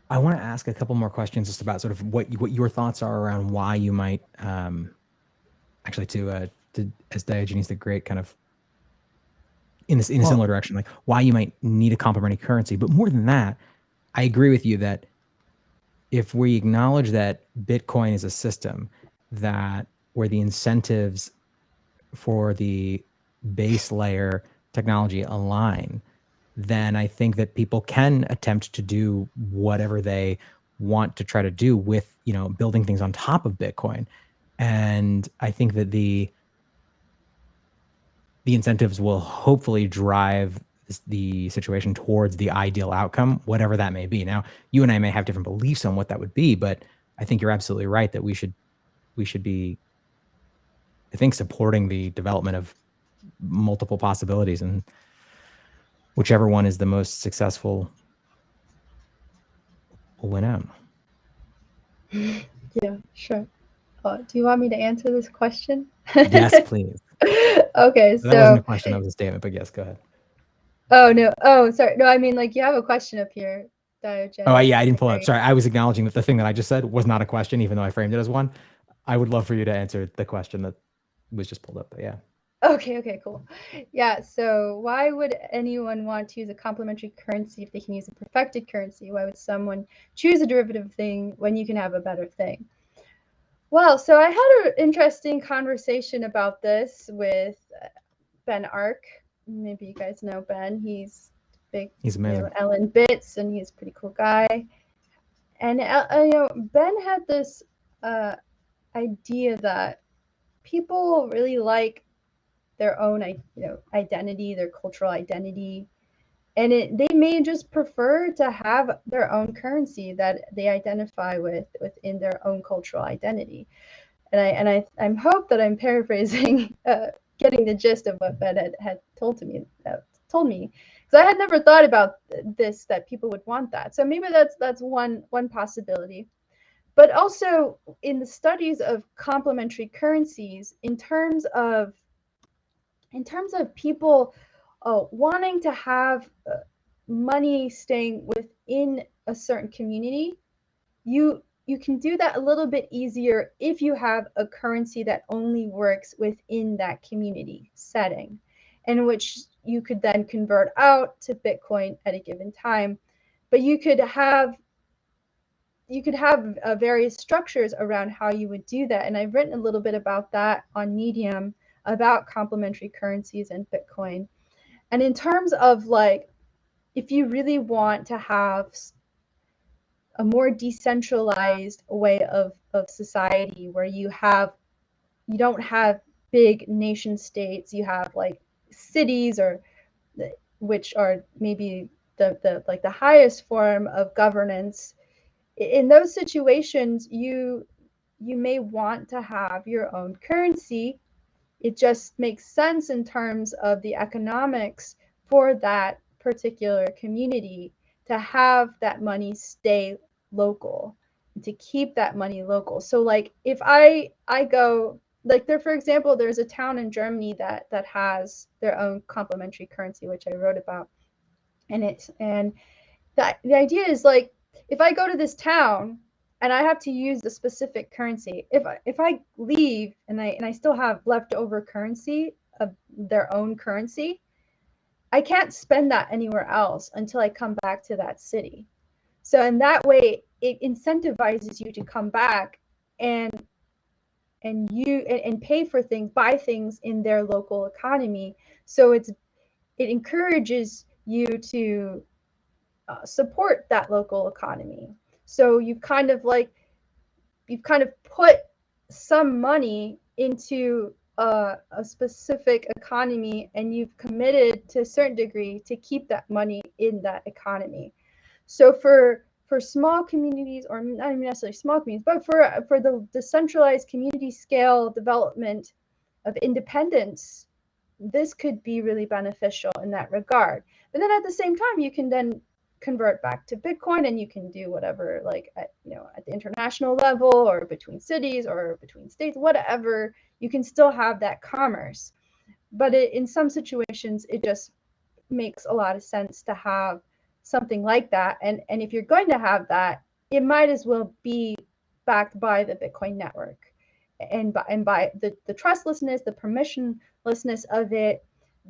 I want to ask a couple more questions just about sort of what your thoughts are around why you might actually to as Diogenes the Great, kind of in a similar direction, like why you might need a complementary currency. But more than that, I agree with you that if we acknowledge that Bitcoin is a system that where the incentives for the base layer technology align, then I think that people can attempt to do whatever they want to try to do with, building things on top of Bitcoin. And I think that the incentives will hopefully drive the situation towards the ideal outcome, whatever that may be. Now, you and I may have different beliefs on what that would be, but I think you're absolutely right that we should be, I think, supporting the development of multiple possibilities, and whichever one is the most successful will win out. Yeah, sure. Do you want me to answer this question? Yes, please. Okay, so that wasn't a question, that was a statement, but yes, go ahead. Oh no! Oh, sorry. No, I mean, like, you have a question up here, Diogenes. Oh yeah, I didn't pull it up. Sorry, I was acknowledging that the thing that I just said was not a question, even though I framed it as one. I would love for you to answer the question that was just pulled up, but yeah. Okay, cool. Yeah, so why would anyone want to use a complementary currency if they can use a perfected currency? Why would someone choose a derivative thing when you can have a better thing? Well, so I had an interesting conversation about this with Ben Ark. Maybe you guys know Ben. He's big, He's amazing. Ellen Bits, and he's a pretty cool guy. And Ben had this idea that people really like their own identity, their cultural identity, and they may just prefer to have their own currency that they identify with within their own cultural identity. And I hope that I'm paraphrasing, getting the gist of what Ben had told me, because I had never thought about this, that people would want that. So maybe that's one possibility. But also in the studies of complementary currencies, in terms of people wanting to have money staying within a certain community, you can do that a little bit easier if you have a currency that only works within that community setting, in which you could then convert out to Bitcoin at a given time. But you could have various structures around how you would do that. And I've written a little bit about that on Medium, about complementary currencies and Bitcoin. And in terms of like, if you really want to have a more decentralized way of society, where you don't have big nation states, you have like cities, or which are maybe the highest form of governance. In those situations, you may want to have your own currency. It just makes sense in terms of the economics for that particular community to have that money stay local, to keep that money local. So like if I go, like there, for example, there's a town in Germany that has their own complementary currency, which I wrote about. And the idea is like, if I go to this town and I have to use the specific currency, if I leave and I still have leftover currency of their own currency, I can't spend that anywhere else until I come back to that city. So in that way, it incentivizes you to come back and pay for things, buy things in their local economy. So it encourages you to support that local economy. So you've kind of put some money into a specific economy, and you've committed to a certain degree to keep that money in that economy. So for small communities, or not even necessarily small communities, but for the decentralized community scale development of independence, this could be really beneficial in that regard. But then at the same time, you can then convert back to Bitcoin, and you can do whatever, like at the international level, or between cities, or between states, whatever. You can still have that commerce. But in some situations, it just makes a lot of sense to have something like that. And if you're going to have that, it might as well be backed by the Bitcoin network, and by the trustlessness, the permissionlessness of it,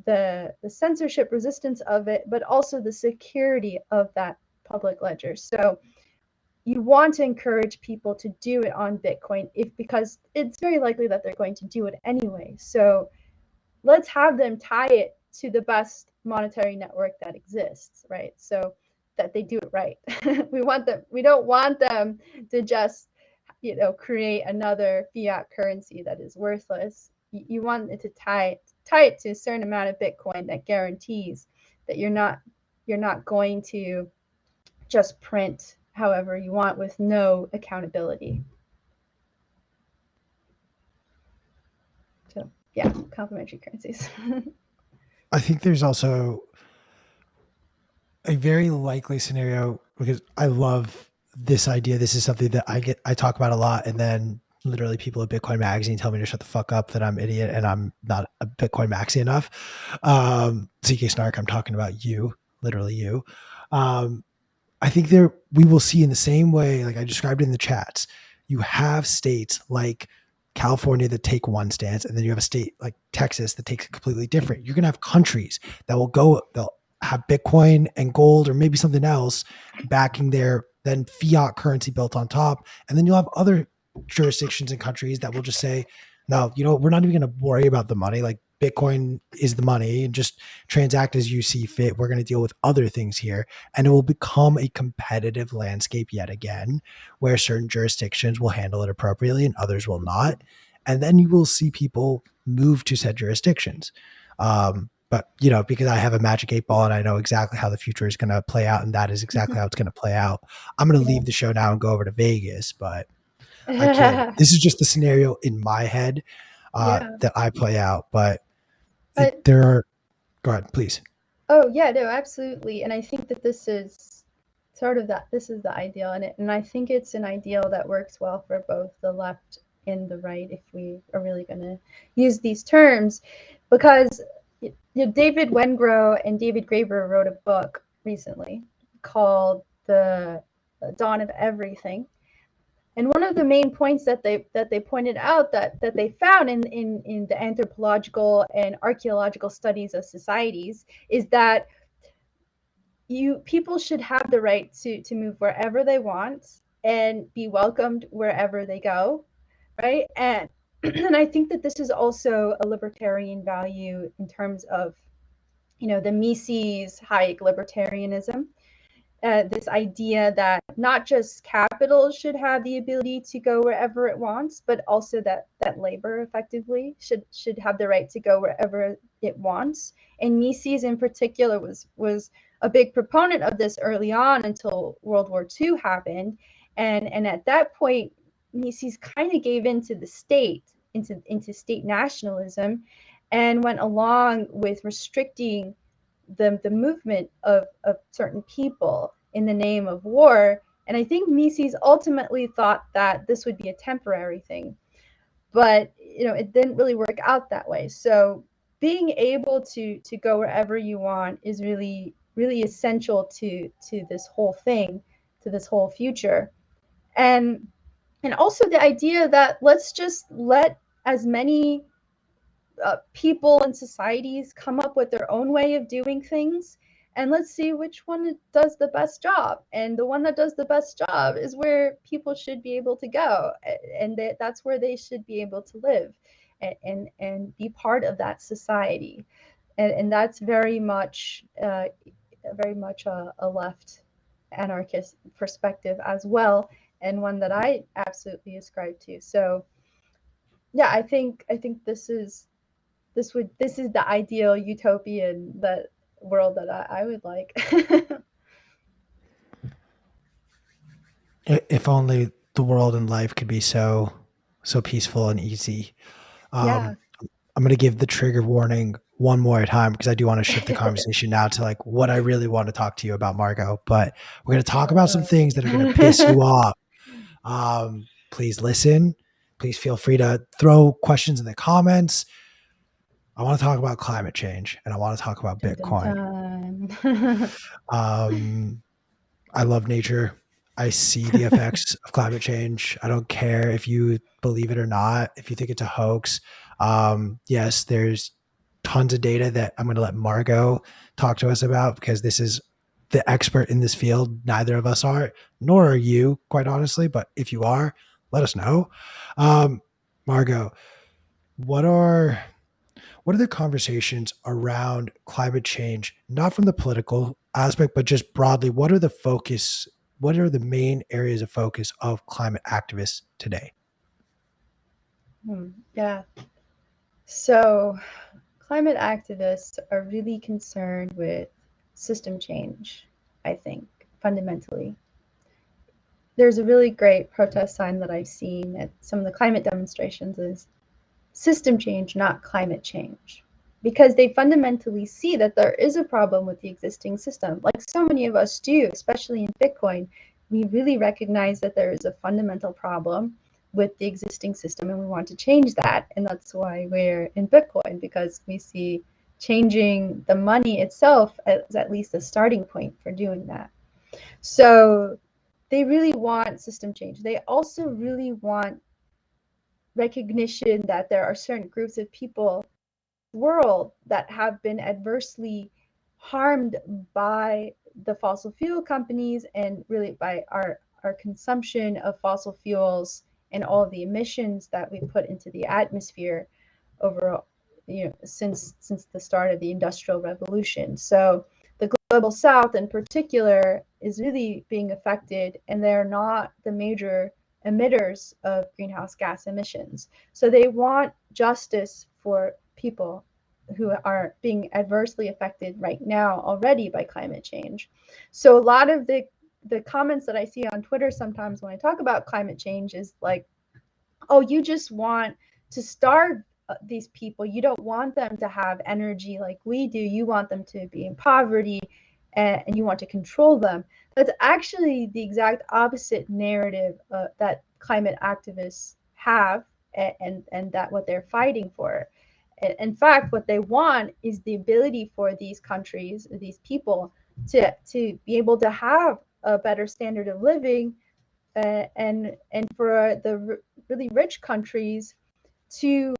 the censorship resistance of it, but also the security of that public ledger. So you want to encourage people to do it on Bitcoin, because it's very likely that they're going to do it anyway. So let's have them tie it to the best monetary network that exists, right? So that they do it right. We don't want them to just create another fiat currency that is worthless. You want it to tie it to a certain amount of Bitcoin that guarantees that you're not going to just print however you want with no accountability. So yeah, complementary currencies. I think there's also a very likely scenario, because I love this idea. This is something that I talk about a lot, and then literally people at Bitcoin Magazine tell me to shut the fuck up, that I'm an idiot and I'm not a Bitcoin maxi enough. CK Snark, I'm talking about you, literally you. I think we will see in the same way, like I described in the chats, you have states like California that take one stance, and then you have a state like Texas that takes it completely different. You're going to have countries that they'll have Bitcoin and gold or maybe something else backing their then fiat currency built on top. And then you'll have other jurisdictions and countries that will just say, no, we're not even going to worry about the money. Like Bitcoin is the money and just transact as you see fit. We're going to deal with other things here. And it will become a competitive landscape yet again, where certain jurisdictions will handle it appropriately and others will not. And then you will see people move to said jurisdictions. But because I have a magic 8 ball and I know exactly how the future is going to play out, and that is exactly how it's going to play out. I'm going to leave the show now and go over to Vegas, but I kid. This is just the scenario in my head that I play out. But there are. Go ahead, please. Oh yeah, no, absolutely. And I think that this is sort of that. This is the ideal, and I think it's an ideal that works well for both the left and the right, if we are really going to use these terms, because David Wengrow and David Graeber wrote a book recently called The Dawn of Everything. And one of the main points that they pointed out that they found in the anthropological and archaeological studies of societies is that people should have the right to move wherever they want and be welcomed wherever they go, right? And and I think that this is also a libertarian value in terms of the Mises Hayek libertarianism. This idea that not just capital should have the ability to go wherever it wants, but also that labor effectively should have the right to go wherever it wants. And Mises in particular was a big proponent of this early on until World War II happened. And at that point, Mises kind of gave into the state, into state nationalism, and went along with restricting the movement of certain people in the name of war. And I think Mises ultimately thought that this would be a temporary thing, but it didn't really work out that way. So being able to go wherever you want is really really essential to this whole thing, to this whole future. And also the idea that let's just let as many people and societies come up with their own way of doing things, and let's see which one does the best job. And the one that does the best job is where people should be able to go, and that's where they should be able to live and be part of that society. And that's very much a left anarchist perspective as well, and one that I absolutely ascribe to. So yeah, I think this is the ideal utopian world that I would like. If only the world and life could be so peaceful and easy. Yeah. I'm going to give the trigger warning one more time because I do want to shift the conversation now to like what I really want to talk to you about, Margot. But we're going to talk about some things that are going to piss you off. Please listen. Please feel free to throw questions in the comments. I want to talk about climate change and I want to talk about Bitcoin. I love nature. I see the effects of climate change. I don't care if you believe it or not, if you think it's a hoax. Yes, there's tons of data that I'm going to let Margot talk to us about because this is the expert in this field. Neither of us are, nor are you, quite honestly. But if you are, let us know. Margot, what are the conversations around climate change, not from the political aspect, but just broadly? What are the main areas of focus of climate activists today? Yeah. So climate activists are really concerned with system change, I think, fundamentally. There's a really great protest sign that I've seen at some of the climate demonstrations is system change, not climate change. Because they fundamentally see that there is a problem with the existing system. Like so many of us do, especially in Bitcoin, we really recognize that there is a fundamental problem with the existing system and we want to change that. And that's why we're in Bitcoin, because we see changing the money itself as at least a starting point for doing that. So they really want system change. They also really want recognition that there are certain groups of people in the world that have been adversely harmed by the fossil fuel companies and really by our consumption of fossil fuels and all of the emissions that we put into the atmosphere over since the start of the Industrial Revolution. So the global south in particular is really being affected, and they're not the major emitters of greenhouse gas emissions. So they want justice for people who are being adversely affected right now already by climate change. So a lot of the comments that I see on Twitter sometimes when I talk about climate change is like, oh, you just want to starve these people. You don't want them to have energy like we do. You want them to be in poverty, and you want to control them. That's actually the exact opposite narrative that climate activists have, and that what they're fighting for. In fact, what they want is the ability for these countries, these people, to be able to have a better standard of living, and for the really rich countries to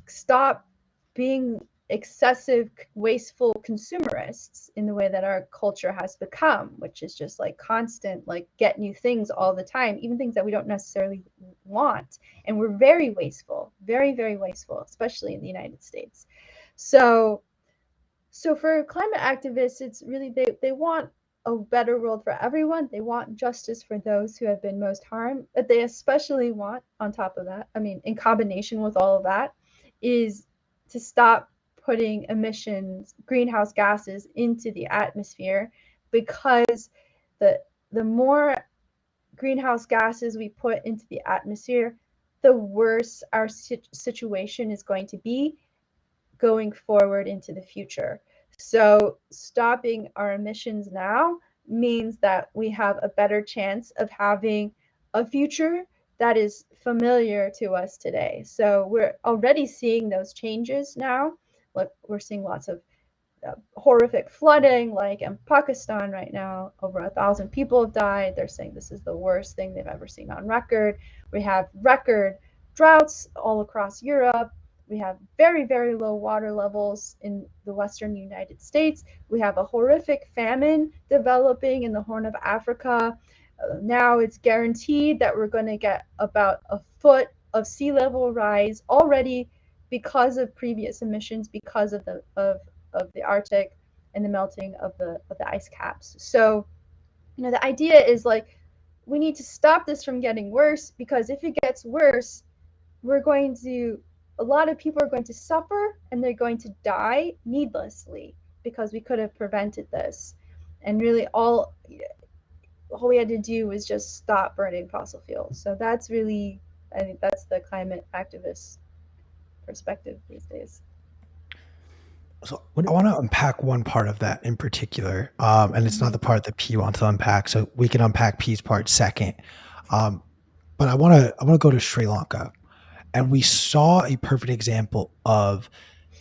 stop being excessive, wasteful consumerists in the way that our culture has become, which is just like constant, like get new things all the time, even things that we don't necessarily want. And we're very wasteful, very, very wasteful, especially in the United States. So for climate activists, it's really they want a better world for everyone. They want justice for those who have been most harmed. But they especially want, on top of that, I mean, in combination with all of that, is to stop putting emissions, greenhouse gases into the atmosphere, because the more greenhouse gases we put into the atmosphere, the worse our situation is going to be going forward into the future. So stopping our emissions now means that we have a better chance of having a future that is familiar to us today. So we're already seeing those changes now. Look, we're seeing lots of horrific flooding, like in Pakistan right now. Over 1,000 people have died. They're saying this is the worst thing they've ever seen on record. We have record droughts all across Europe. We have very, very low water levels in the Western United States. We have a horrific famine developing in the Horn of Africa. Now it's guaranteed that we're going to get about a foot of sea level rise already because of previous emissions, because of the Arctic and the melting of the ice caps. So, the idea is like, we need to stop this from getting worse, because if it gets worse, a lot of people are going to suffer, and they're going to die needlessly, because we could have prevented this. And really all we had to do was just stop burning fossil fuels. So that's really, I think that's the climate activist perspective these days. So I want to unpack one part of that in particular, and it's not the part that P wants to unpack. So we can unpack P's part second. But I want to go to Sri Lanka, and we saw a perfect example of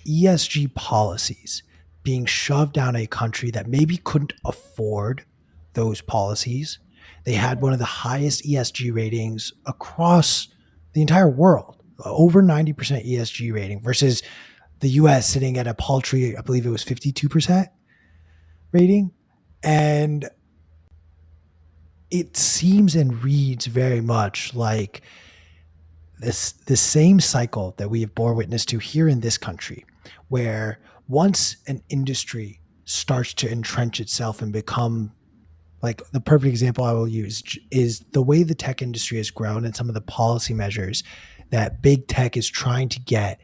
ESG policies being shoved down a country that maybe couldn't afford those policies. They had one of the highest ESG ratings across the entire world, over 90% ESG rating, versus the US sitting at a paltry, I believe it was 52% rating. And it seems and reads very much like the same cycle that we have bore witness to here in this country, where once an industry starts to entrench itself and become, like, the perfect example I will use is the way the tech industry has grown and some of the policy measures that big tech is trying to get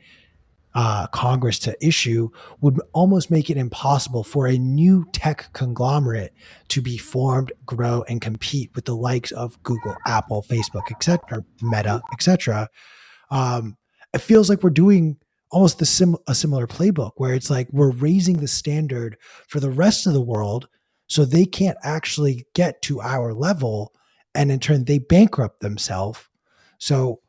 Congress to issue would almost make it impossible for a new tech conglomerate to be formed, grow, and compete with the likes of Google, Apple, Facebook, etc., Meta, etc. It feels like we're doing almost a similar playbook, where it's like we're raising the standard for the rest of the world so they can't actually get to our level, and in turn they bankrupt themselves. So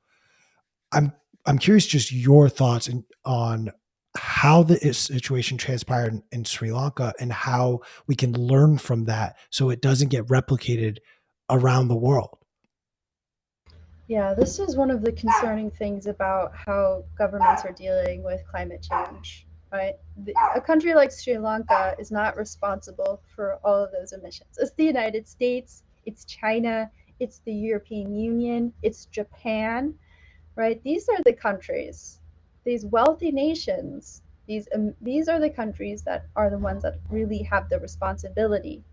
I'm curious just your thoughts on how the situation transpired in Sri Lanka, and how we can learn from that so it doesn't get replicated around the world. Yeah, this is one of the concerning things about how governments are dealing with climate change, right? A country like Sri Lanka is not responsible for all of those emissions. It's the United States, it's China, it's the European Union, it's Japan, right? These are the countries, these wealthy nations, these are the countries that are the ones that really have the responsibility.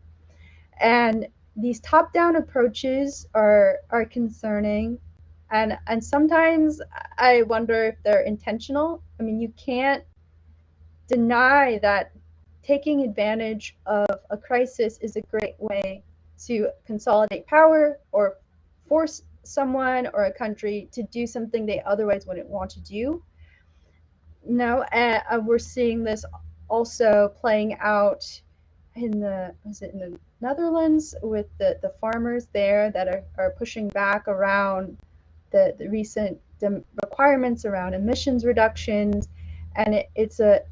And these top-down approaches are concerning, and sometimes I wonder if they're intentional. I mean, you can't deny that taking advantage of a crisis is a great way to consolidate power or force someone or a country to do something they otherwise wouldn't want to do. No, we're seeing this also playing out in the Netherlands with the farmers there that are pushing back around the recent requirements around emissions reductions, and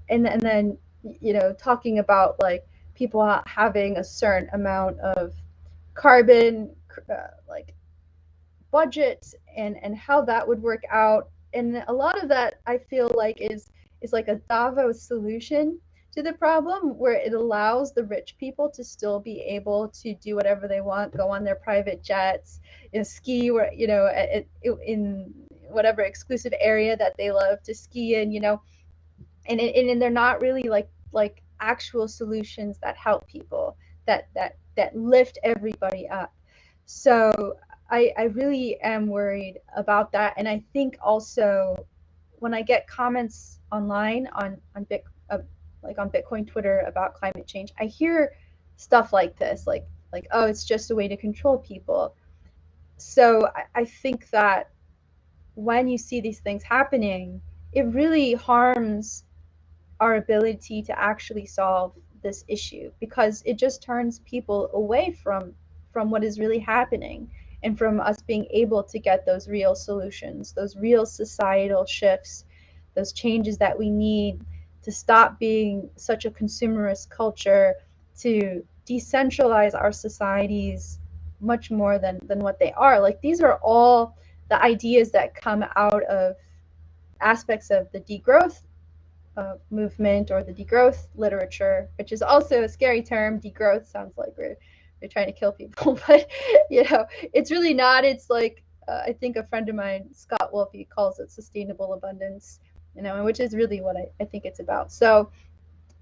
and then talking about like people having a certain amount of carbon like budget and how that would work out. And a lot of that I feel like is like a Davos solution to the problem, where it allows the rich people to still be able to do whatever they want, go on their private jets, ski where in whatever exclusive area that they love to ski in, and they're not really like actual solutions that help people, that lift everybody up. So I really am worried about that, and I think also when I get comments online like on Bitcoin Twitter about climate change, I hear stuff like this, like oh, it's just a way to control people. So I think that when you see these things happening, it really harms our ability to actually solve this issue, because it just turns people away from what is really happening and from us being able to get those real solutions, those real societal shifts, those changes that we need to stop being such a consumerist culture, to decentralize our societies much more than what they are. Like, these are all the ideas that come out of aspects of the degrowth movement or the degrowth literature, which is also a scary term. Degrowth sounds like we're trying to kill people, but it's really not. It's like I think a friend of mine, Scott Wolfe, calls it sustainable abundance, which is really what I think it's about. So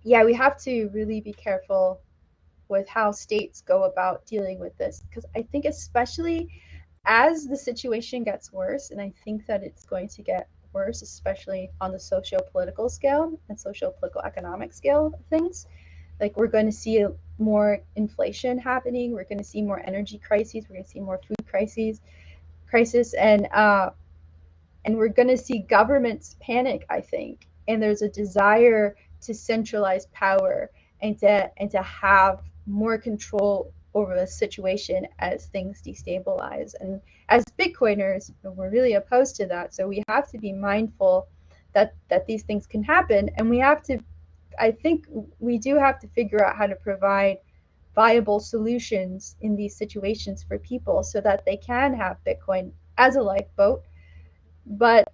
yeah, we have to really be careful with how states go about dealing with this, because I think especially as the situation gets worse, and I think that it's going to get worse, especially on the socio-political scale and socio-political economic scale of things, like we're going to see more inflation happening, we're going to see more energy crises, we're going to see more food crisis, and we're going to see governments panic, I think, and there's a desire to centralize power and to have more control over the situation as things destabilize. And as Bitcoiners, we're really opposed to that. So we have to be mindful that these things can happen, and we have to. I think we do have to figure out how to provide viable solutions in these situations for people so that they can have Bitcoin as a lifeboat. But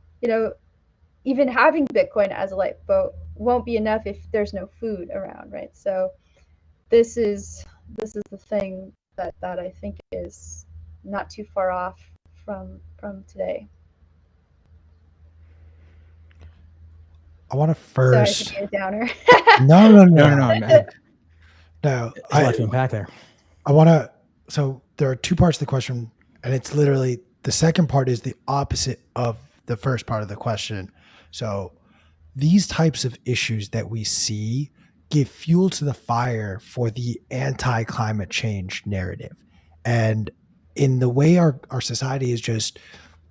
even having Bitcoin as a lifeboat won't be enough if there's no food around, right? So this is the thing that I think is not too far off from today. I want to Sorry for first. being a downer. No, no, No, no, no, no. no. There's a lot to unpack there. I want to. So there are two parts to the question, and it's literally the second part is the opposite of the first part of the question. So these types of issues that we see give fuel to the fire for the anti-climate change narrative. And in the way our society is just,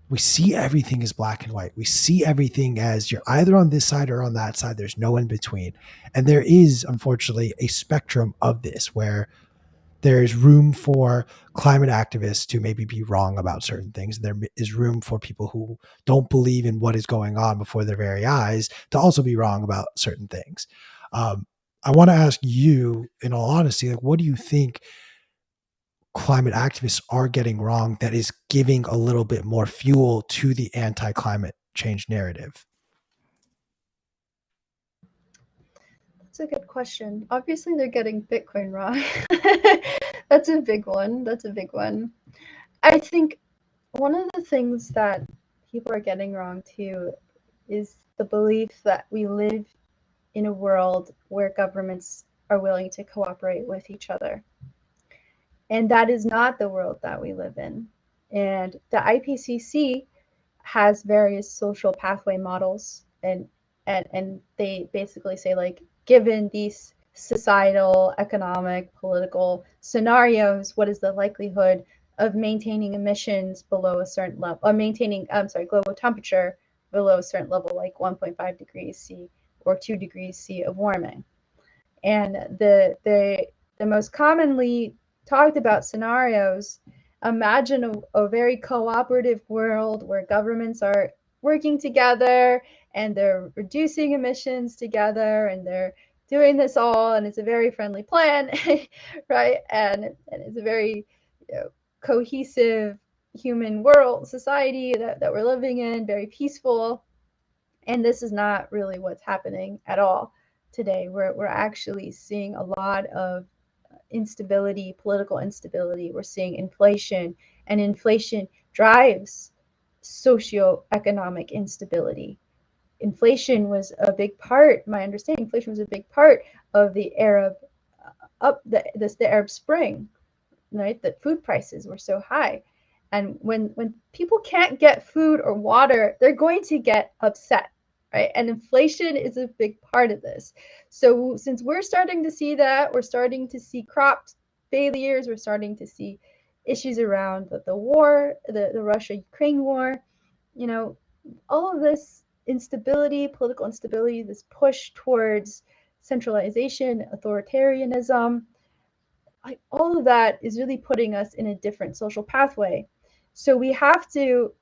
we see everything as black and white. We see everything as you're either on this side or on that side. There's no in between. And there is, unfortunately, a spectrum of this where there's room for climate activists to maybe be wrong about certain things. There is room for people who don't believe in what is going on before their very eyes to also be wrong about certain things. I want to ask you, in all honesty, like, what do you think climate activists are getting wrong that is giving a little bit more fuel to the anti-climate change narrative? That's a good question. Obviously, they're getting Bitcoin wrong. That's a big one. That's a big one. I think one of the things that people are getting wrong too is the belief that we live in a world where governments are willing to cooperate with each other. And that is not the world that we live in. And the IPCC has various social pathway models, and they basically say, like, given these societal, economic, political scenarios, what is the likelihood of maintaining emissions below a certain level, or maintaining, global temperature below a certain level, like 1.5 degrees C or 2 degrees C of warming. And the most commonly talked about scenarios, imagine a very cooperative world where governments are working together and they're reducing emissions together and they're doing this all, and it's a very friendly plan, right? And it's a very, cohesive human world society that we're living in, very peaceful. And this is not really what's happening at all today. We're actually seeing a lot of instability, political instability. We're seeing inflation, and inflation drives socioeconomic instability. Inflation was a big part, my understanding, inflation was a big part of the Arab the Arab Spring, right? That food prices were so high. And when people can't get food or water, they're going to get upset, right? And inflation is a big part of this. So since we're starting to see that, we're starting to see crop failures, we're starting to see issues around the war, the Russia-Ukraine war, all of this instability, political instability, this push towards centralization, authoritarianism, like, all of that is really putting us in a different social pathway. So we have to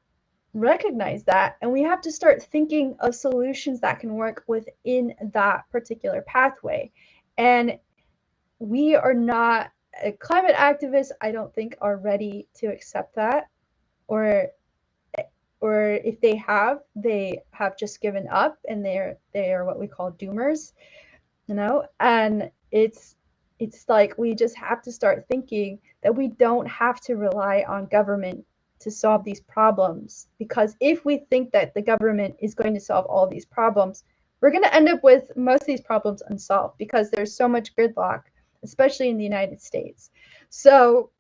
recognize that, and we have to start thinking of solutions that can work within that particular pathway. And we are not, climate activists, I don't think, are ready to accept that, or if they have just given up, and they are what we call doomers, and it's like we just have to start thinking that we don't have to rely on government to solve these problems, because if we think that the government is going to solve all these problems, we're going to end up with most of these problems unsolved, because there's so much gridlock, especially in the United States. So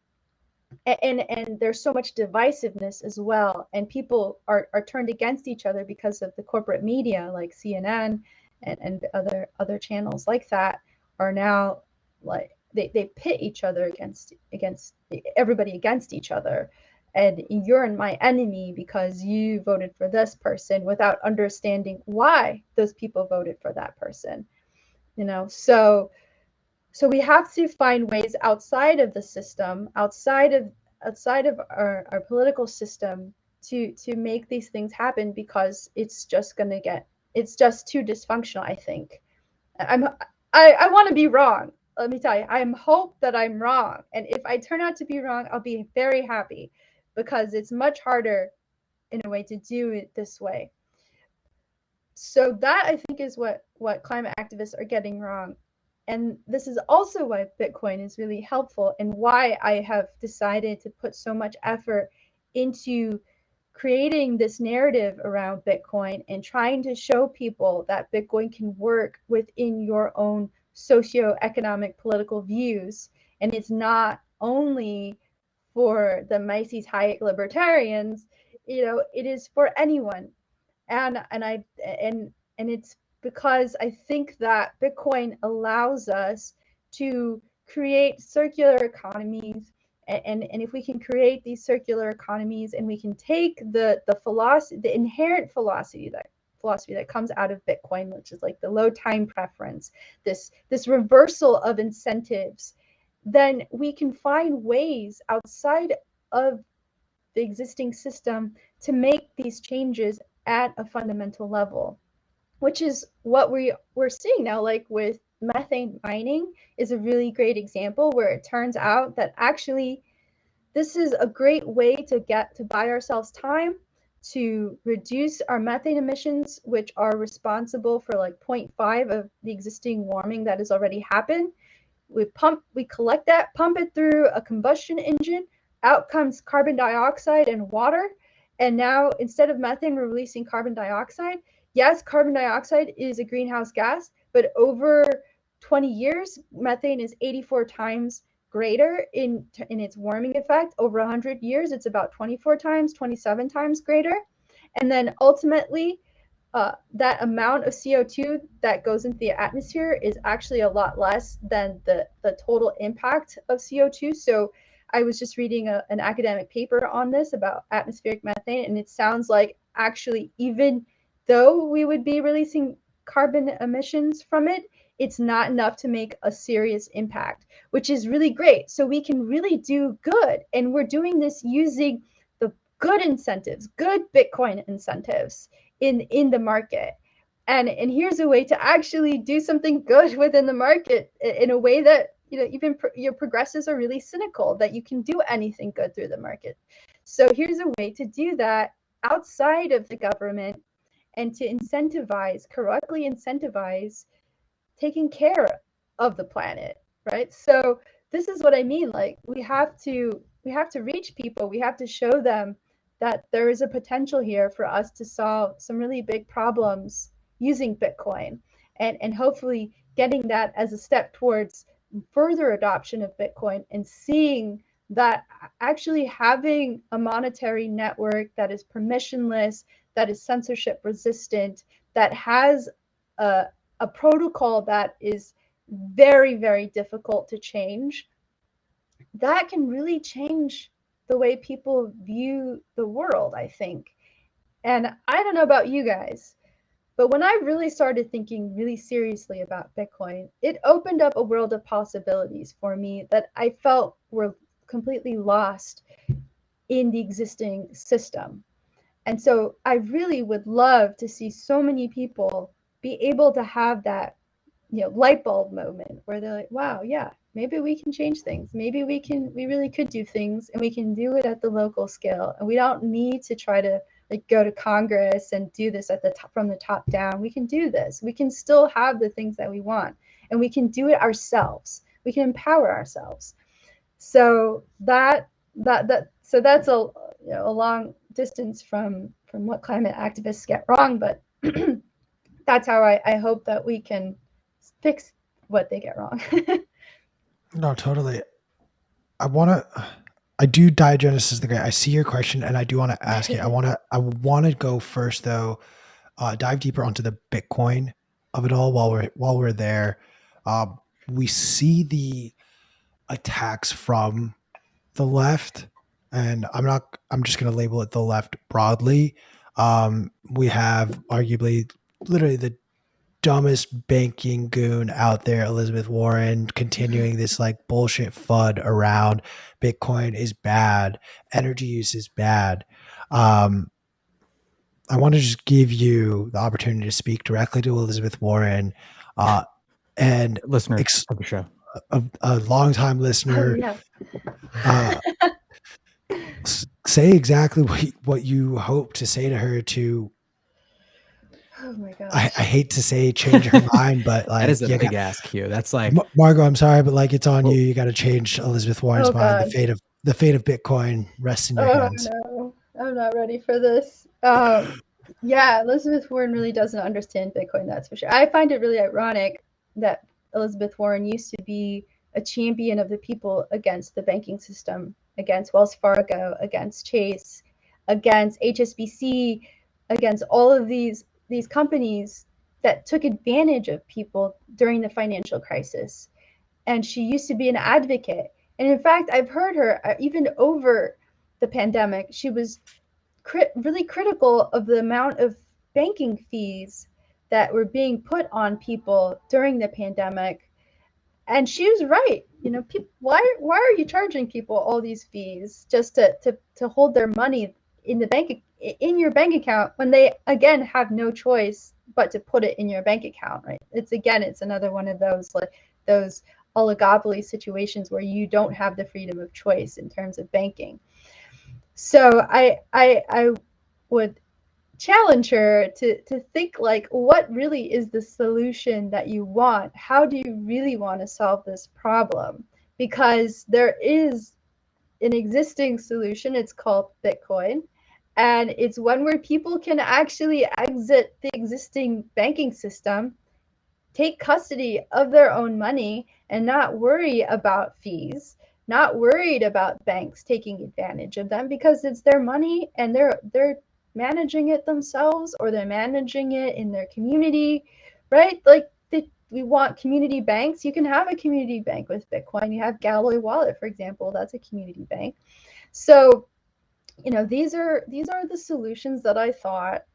and there's so much divisiveness as well, and people are turned against each other because of the corporate media, like CNN and other channels like that are now, like, they pit each other against everybody against each other, and you're my enemy because you voted for this person without understanding why those people voted for that person. So we have to find ways outside of the system, outside of our political system, to make these things happen, because it's just too dysfunctional, I think. I want to be wrong. Let me tell you, I hope that I'm wrong. And if I turn out to be wrong, I'll be very happy, because it's much harder in a way to do it this way. So that, I think, is what climate activists are getting wrong. And this is also why Bitcoin is really helpful, and why I have decided to put so much effort into creating this narrative around Bitcoin and trying to show people that Bitcoin can work within your own socioeconomic political views. And it's not only for the Mises Hayek libertarians, it is for anyone. And it's because I think that Bitcoin allows us to create circular economies, and if we can create these circular economies, and we can take the philosophy, the inherent philosophy that comes out of Bitcoin, which is like the low time preference, this reversal of incentives, then we can find ways outside of the existing system to make these changes at a fundamental level, which is what we're seeing now. Like with methane mining is a really great example, where it turns out that actually this is a great way to buy ourselves time to reduce our methane emissions, which are responsible for like 0.5 of the existing warming that has already happened. We collect that, pump it through a combustion engine, out comes carbon dioxide and water. And now instead of methane, we're releasing carbon dioxide. Yes, carbon dioxide is a greenhouse gas, but over 20 years, methane is 84 times greater in its warming effect. Over 100 years, it's about 24 times, 27 times greater. And then ultimately, that amount of CO2 that goes into the atmosphere is actually a lot less than the total impact of CO2. So I was just reading an academic paper on this about atmospheric methane, and it sounds like actually, even though we would be releasing carbon emissions from it, it's not enough to make a serious impact, which is really great. So we can really do good. And we're doing this using the good incentives, good Bitcoin incentives in the market. And here's a way to actually do something good within the market in a way that, you know, even your progressives are really cynical that you can do anything good through the market. So here's a way to do that outside of the government and to correctly incentivize taking care of the planet, right? So this is what I mean. Like we have to reach people. We have to show them that there is a potential here for us to solve some really big problems using Bitcoin, and hopefully getting that as a step towards further adoption of Bitcoin, and seeing that actually having a monetary network that is permissionless, that is censorship resistant, that has a protocol that is very, very difficult to change, that can really change the way people view the world, I think. And I don't know about you guys, but when I really started thinking really seriously about Bitcoin, it opened up a world of possibilities for me that I felt were completely lost in the existing system. And so I really would love to see so many people be able to have that, you know, light bulb moment where they're like, wow, yeah, maybe we can change things. Maybe we really could do things, and we can do it at the local scale. And we don't need to try to like go to Congress and do this at the top, from the top down. We can do this. We can still have the things that we want, and we can do it ourselves. We can empower ourselves. So so that's a, you know, a long distance from what climate activists get wrong, but that's how I hope that we can fix what they get wrong. No, totally. I do Diogenesis the Great. I see your question and I do want to ask it. I want to go first though, dive deeper onto the Bitcoin of it all while we're there. We see the attacks from the left, and I'm just going to label it the left broadly. We have arguably literally the dumbest banking goon out there, Elizabeth Warren, continuing this like bullshit FUD around Bitcoin is bad, energy use is bad. I want to just give you the opportunity to speak directly to Elizabeth Warren, and Listener of the show. a longtime listener. Oh, yeah. Say exactly what you hope to say to her to. Oh my gosh. I hate to say change her mind, but like that is a big ask, Hugh. That's like Margot. I'm sorry, but like it's on you. You got to change Elizabeth Warren's Oh, mind. God. The fate of Bitcoin rests in your hands. No, I'm not ready for this. Yeah, Elizabeth Warren really doesn't understand Bitcoin, that's for sure. I find it really ironic that Elizabeth Warren used to be a champion of the people against the banking system, against Wells Fargo, against Chase, against HSBC, against all of these companies that took advantage of people during the financial crisis. And she used to be an advocate. And in fact, I've heard her, even over the pandemic, she was really critical of the amount of banking fees that were being put on people during the pandemic. And she was right. You know, why are you charging people all these fees just to hold their money in your bank account when they again have no choice but to put it in your bank account, right? It's another one of those oligopoly situations where you don't have the freedom of choice in terms of banking. So I would challenge her to think like, what really is the solution that you want? How do you really want to solve this problem? Because there is an existing solution. It's called Bitcoin. And it's one where people can actually exit the existing banking system, take custody of their own money, and not worry about fees, not worried about banks taking advantage of them, because it's their money and they're managing it themselves, or they're managing it in their community, right? Like we want community banks. You can have a community bank with Bitcoin. You have Galloy Wallet, for example. That's a community bank. So, these are the solutions that I thought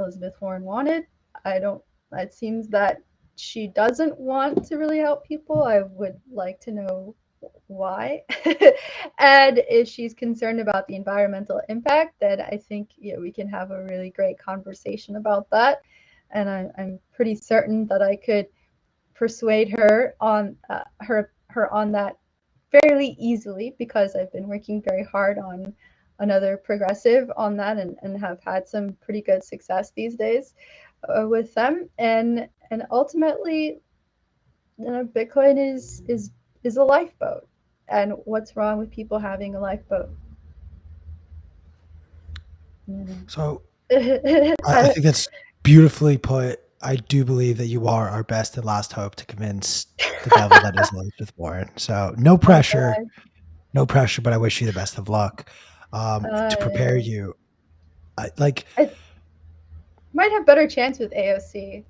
Elizabeth Warren wanted. I don't, it seems that she doesn't want to really help people. I would like to know why. And if she's concerned about the environmental impact, then I think we can have a really great conversation about that. And I'm pretty certain that I could persuade her on her on that fairly easily, because I've been working very hard on another progressive on that, and have had some pretty good success these days with them. And ultimately, Bitcoin is a lifeboat. And what's wrong with people having a lifeboat? So I think that's beautifully put. I do believe that you are our best and last hope to convince the devil that is Elizabeth Warren. So no pressure, but I wish you the best of luck. To prepare you, like I might have better chance with AOC.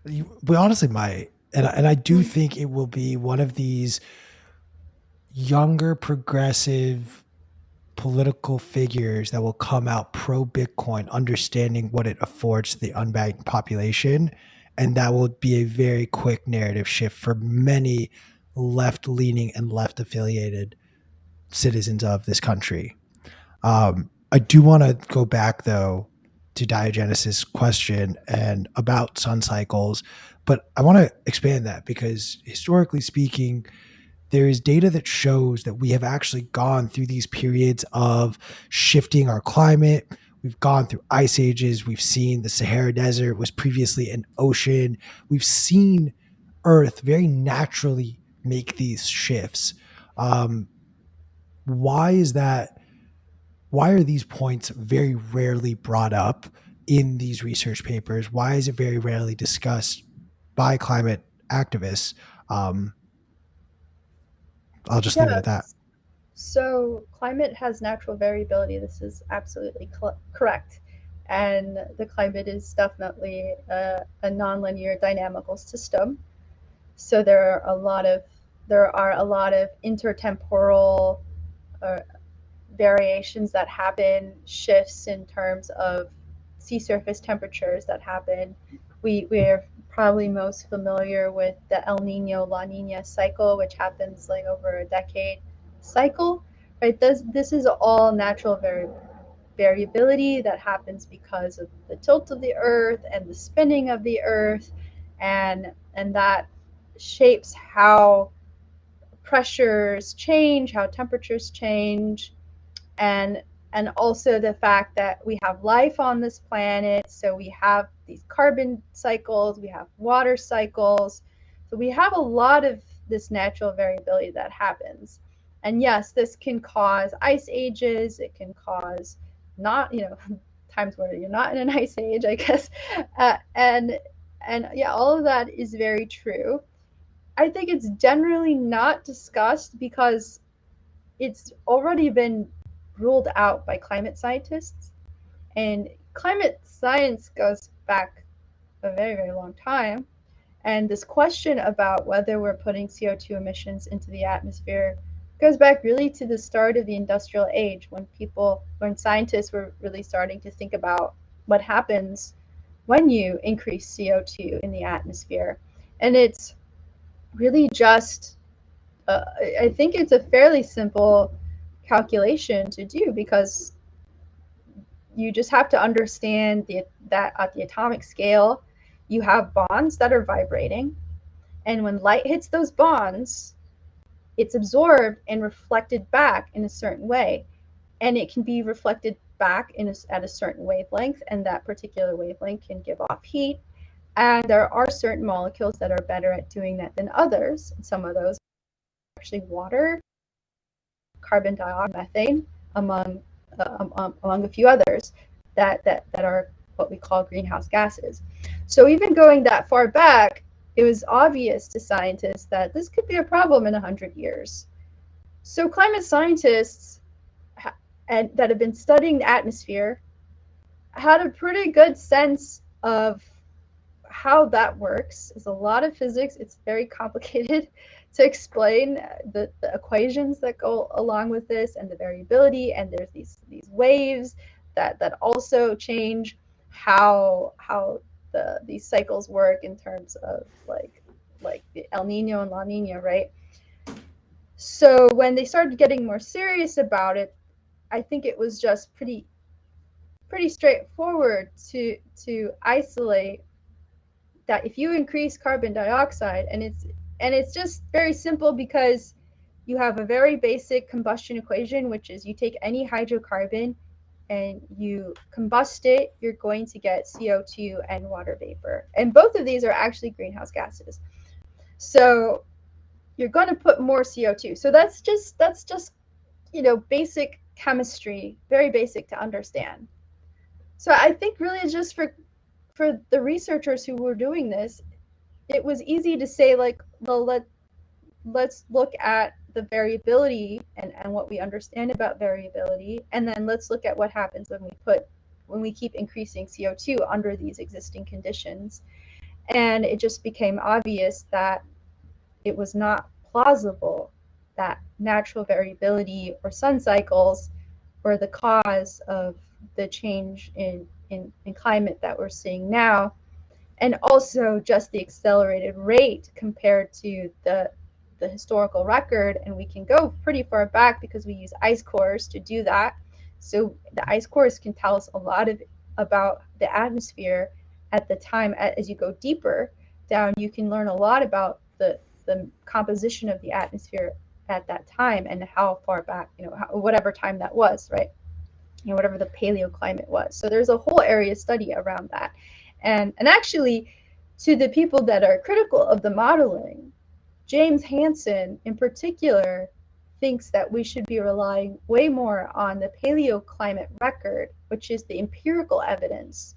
we honestly might, and I do think it will be one of these younger progressive political figures that will come out pro Bitcoin, understanding what it affords to the unbanked population. And that will be a very quick narrative shift for many left leaning and left affiliated citizens of this country. I do want to go back though to Diogenes' question and about sun cycles, but I want to expand that because historically speaking, there is data that shows that we have actually gone through these periods of shifting our climate. We've gone through ice ages. We've seen the Sahara Desert was previously an ocean. We've seen Earth very naturally make these shifts. Why is that? Why are these points very rarely brought up in these research papers? Why is it very rarely discussed by climate activists? I'll just leave it at that. Yes. So climate has natural variability. This is absolutely correct. And the climate is definitely a nonlinear dynamical system. So there are a lot of intertemporal uh, variations that happen, shifts in terms of sea surface temperatures that happen. We're probably most familiar with the El Nino La Nina cycle, which happens like over a decade cycle, right? This is all natural variability that happens because of the tilt of the earth and the spinning of the earth, and that shapes how pressures change, how temperatures change, and also the fact that we have life on this planet. So we have these carbon cycles, we have water cycles, so we have a lot of this natural variability that happens. And yes, this can cause ice ages. It can cause not times where you're not in an ice age, I guess. And yeah, all of that is very true. I think it's generally not discussed because it's already been ruled out by climate scientists. And climate science goes back a very, very long time. And this question about whether we're putting CO2 emissions into the atmosphere goes back really to the start of the industrial age, when scientists were really starting to think about what happens when you increase CO2 in the atmosphere. And it's really just I think it's a fairly simple calculation to do, because you just have to understand that at the atomic scale, you have bonds that are vibrating, And when light hits those bonds, it's absorbed and reflected back in a certain way. And it can be reflected back at a certain wavelength, and that particular wavelength can give off heat. And there are certain molecules that are better at doing that than others. Some of those are actually water, carbon dioxide, methane, among a few others that are what we call greenhouse gases. So even going that far back, it was obvious to scientists that this could be a problem in 100 years. So climate scientists and that have been studying the atmosphere had a pretty good sense of how that works. It's a lot of physics. It's very complicated to explain the equations that go along with this and the variability. And there's these waves that also change how these cycles work in terms of like the El Nino and La Nina, right? So when they started getting more serious about it, I think it was just pretty straightforward to isolate that if you increase carbon dioxide, and it's just very simple because you have a very basic combustion equation, which is you take any hydrocarbon and you combust it, you're going to get CO2 and water vapor. And both of these are actually greenhouse gases. So you're going to put more CO2. So that's just basic chemistry, very basic to understand. So I think really it's just for the researchers who were doing this, it was easy to say, like, well, let's look at the variability and what we understand about variability, and then let's look at what happens when we keep increasing CO2 under these existing conditions. And it just became obvious that it was not plausible that natural variability or sun cycles were the cause of the change in climate that we're seeing now. And also just the accelerated rate compared to the historical record. And we can go pretty far back because we use ice cores to do that. So the ice cores can tell us a lot about the atmosphere at the time. As you go deeper down, you can learn a lot about the composition of the atmosphere at that time and how far back, whatever time that was, right? Whatever the paleoclimate was. So there's a whole area study around that. And actually, to the people that are critical of the modeling, James Hansen in particular thinks that we should be relying way more on the paleoclimate record, which is the empirical evidence,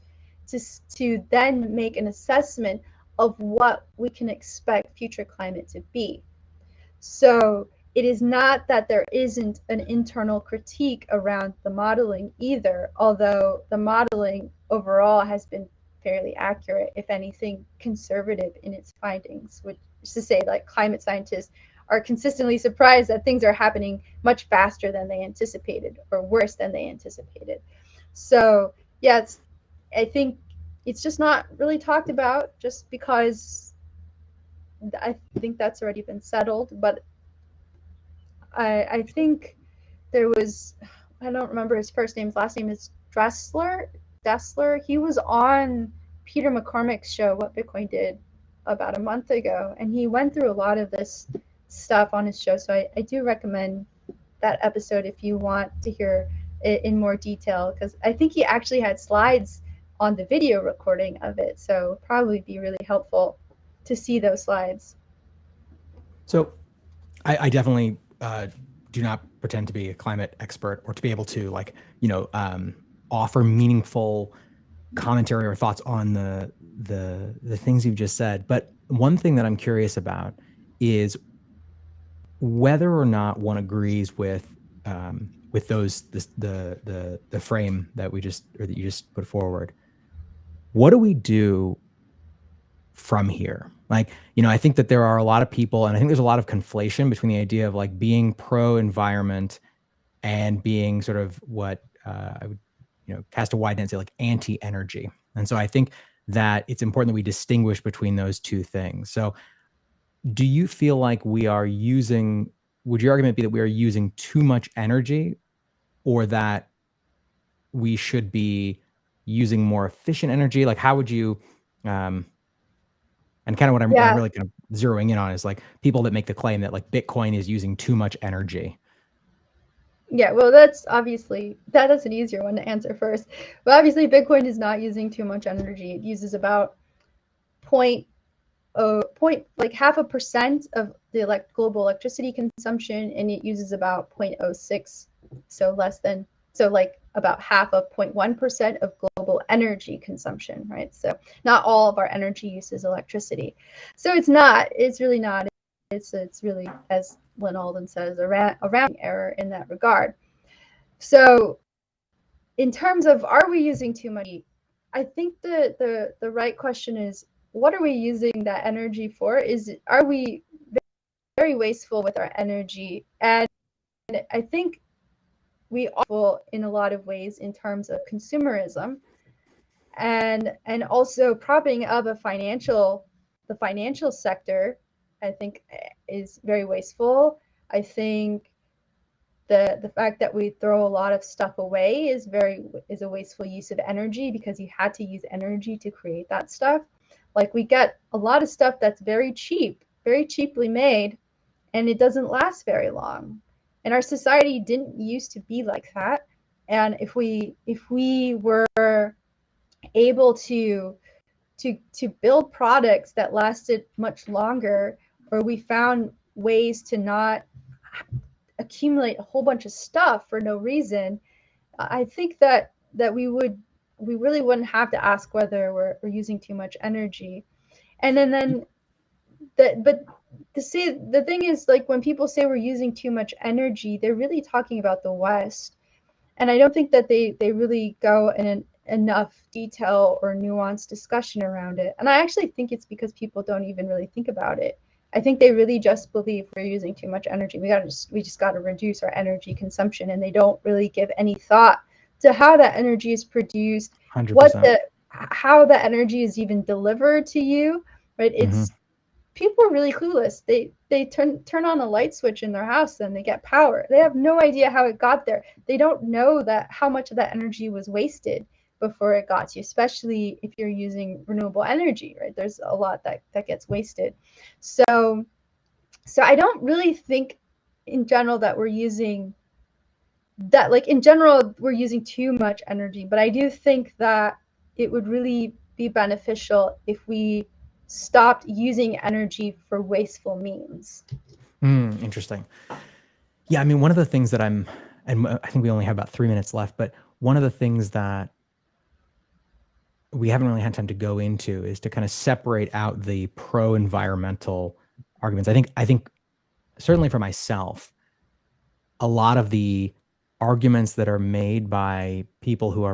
to then make an assessment of what we can expect future climate to be. So it is not that there isn't an internal critique around the modeling either, although the modeling overall has been fairly accurate, if anything, conservative in its findings, which is to say, like, climate scientists are consistently surprised that things are happening much faster than they anticipated or worse than they anticipated. So yeah, I think it's just not really talked about just because I think that's already been settled. But I think there was, I don't remember his first name, his last name is Dessler. He was on Peter McCormick's show, What Bitcoin Did, about a month ago, and he went through a lot of this stuff on his show. So I do recommend that episode if you want to hear it in more detail, because I think he actually had slides on the video recording of it. So probably be really helpful to see those slides. So I definitely do not pretend to be a climate expert or to be able to offer meaningful commentary or thoughts on the things you've just said. But one thing that I'm curious about is whether or not one agrees with the frame that that you just put forward. What do we do from here? I think that there are a lot of people, and I think there's a lot of conflation between the idea of like being pro environment and being sort of what I would, cast a wide net and say like anti energy. And so I think that it's important that we distinguish between those two things. So do you feel like would your argument be that we are using too much energy, or that we should be using more efficient energy? Like, how would you, and kind of what I'm really kind of zeroing in on is like people that make the claim that like Bitcoin is using too much energy. Yeah, well, that's an easier one to answer first. But obviously, Bitcoin is not using too much energy. It uses about like 0.5% of the global electricity consumption, and it uses about 0.06, so like about half of 0.1% of global energy consumption, right? So not all of our energy use is electricity. So it's really not. It's really, as Lynn Alden says, a rounding error in that regard. So in terms of, are we using too much? I think the right question is, what are we using that energy for? Are we very wasteful with our energy? And I think we are in a lot of ways in terms of consumerism, and also propping up the financial sector, I think, is very wasteful. I think the fact that we throw a lot of stuff away is a wasteful use of energy, because you had to use energy to create that stuff. Like, we get a lot of stuff that's very cheaply made, and it doesn't last very long. And our society didn't used to be like that. And if we were able to build products that lasted much longer, or we found ways to not accumulate a whole bunch of stuff for no reason, I think that we really wouldn't have to ask whether we're using too much energy. And then but the thing is, like, when people say we're using too much energy, they're really talking about the West. And I don't think that they really go in enough detail or nuanced discussion around it. And I actually think it's because people don't even really think about it. I think they really just believe we're using too much energy. We just got to reduce our energy consumption, and they don't really give any thought to how that energy is produced, 100%. how the energy is even delivered to you, right? It's People are really clueless. They turn on a light switch in their house and they get power. They have no idea how it got there. They don't know that how much of that energy was wasted before it got to you, especially if you're using renewable energy, right? There's a lot that gets wasted. So I don't really think in general that we're using too much energy, but I do think that it would really be beneficial if we stopped using energy for wasteful means. Interesting. Yeah, I mean, one of the things that and I think we only have about 3 minutes left, but one of the things that we haven't really had time to go into is to kind of separate out the pro-environmental arguments. I think certainly for myself, a lot of the arguments that are made by people who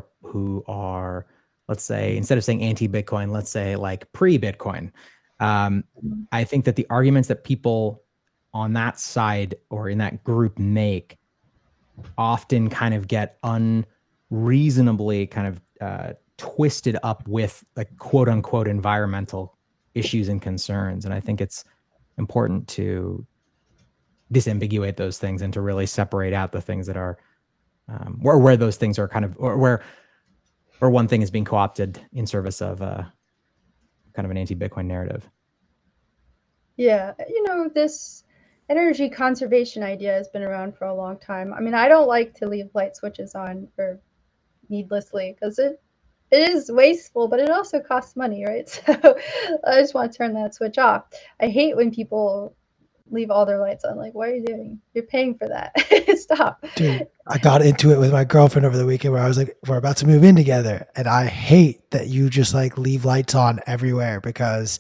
are, let's say, instead of saying anti-Bitcoin, let's say like pre-Bitcoin. I think that the arguments that people on that side or in that group make often kind of get unreasonably kind of twisted up with like quote unquote environmental issues and concerns. And I think it's important to disambiguate those things and to really separate out the things that are where those things are kind of, or where one thing is being co-opted in service of kind of an anti-Bitcoin narrative. Yeah, this energy conservation idea has been around for a long time. I mean, I don't like to leave light switches on or needlessly, because it is wasteful, but it also costs money, right? So I just want to turn that switch off. I hate when people leave all their lights on. Like, what are you doing? You're paying for that. Stop. Dude, I got into it with my girlfriend over the weekend where I was like, we're about to move in together. And I hate that you just like leave lights on everywhere, because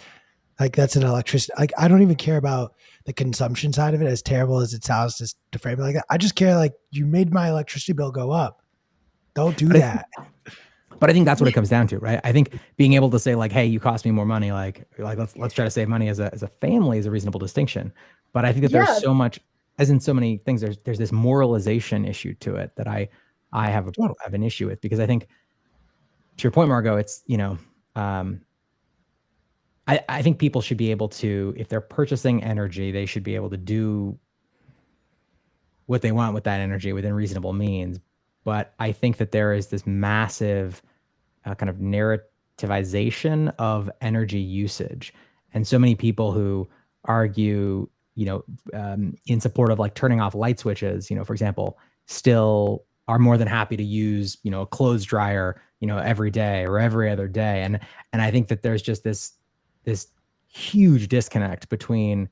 like that's an electricity. Like, I don't even care about the consumption side of it, as terrible as it sounds to frame it like that. I just care, like, you made my electricity bill go up. Don't do that. But I think that's what it comes down to, right? I think being able to say like, "Hey, you cost me more money," like let's try to save money as a family is a reasonable distinction. But I think that there's so much, as in so many things, there's this moralization issue to it that I have an issue with, because I think, to your point, Margot, it's I think people should be able to, if they're purchasing energy, they should be able to do what they want with that energy within reasonable means. But I think that there is this massive kind of narrativization of energy usage. And so many people who argue, in support of like turning off light switches, for example, still are more than happy to use, a clothes dryer, every day or every other day. And I think that there's just this huge disconnect between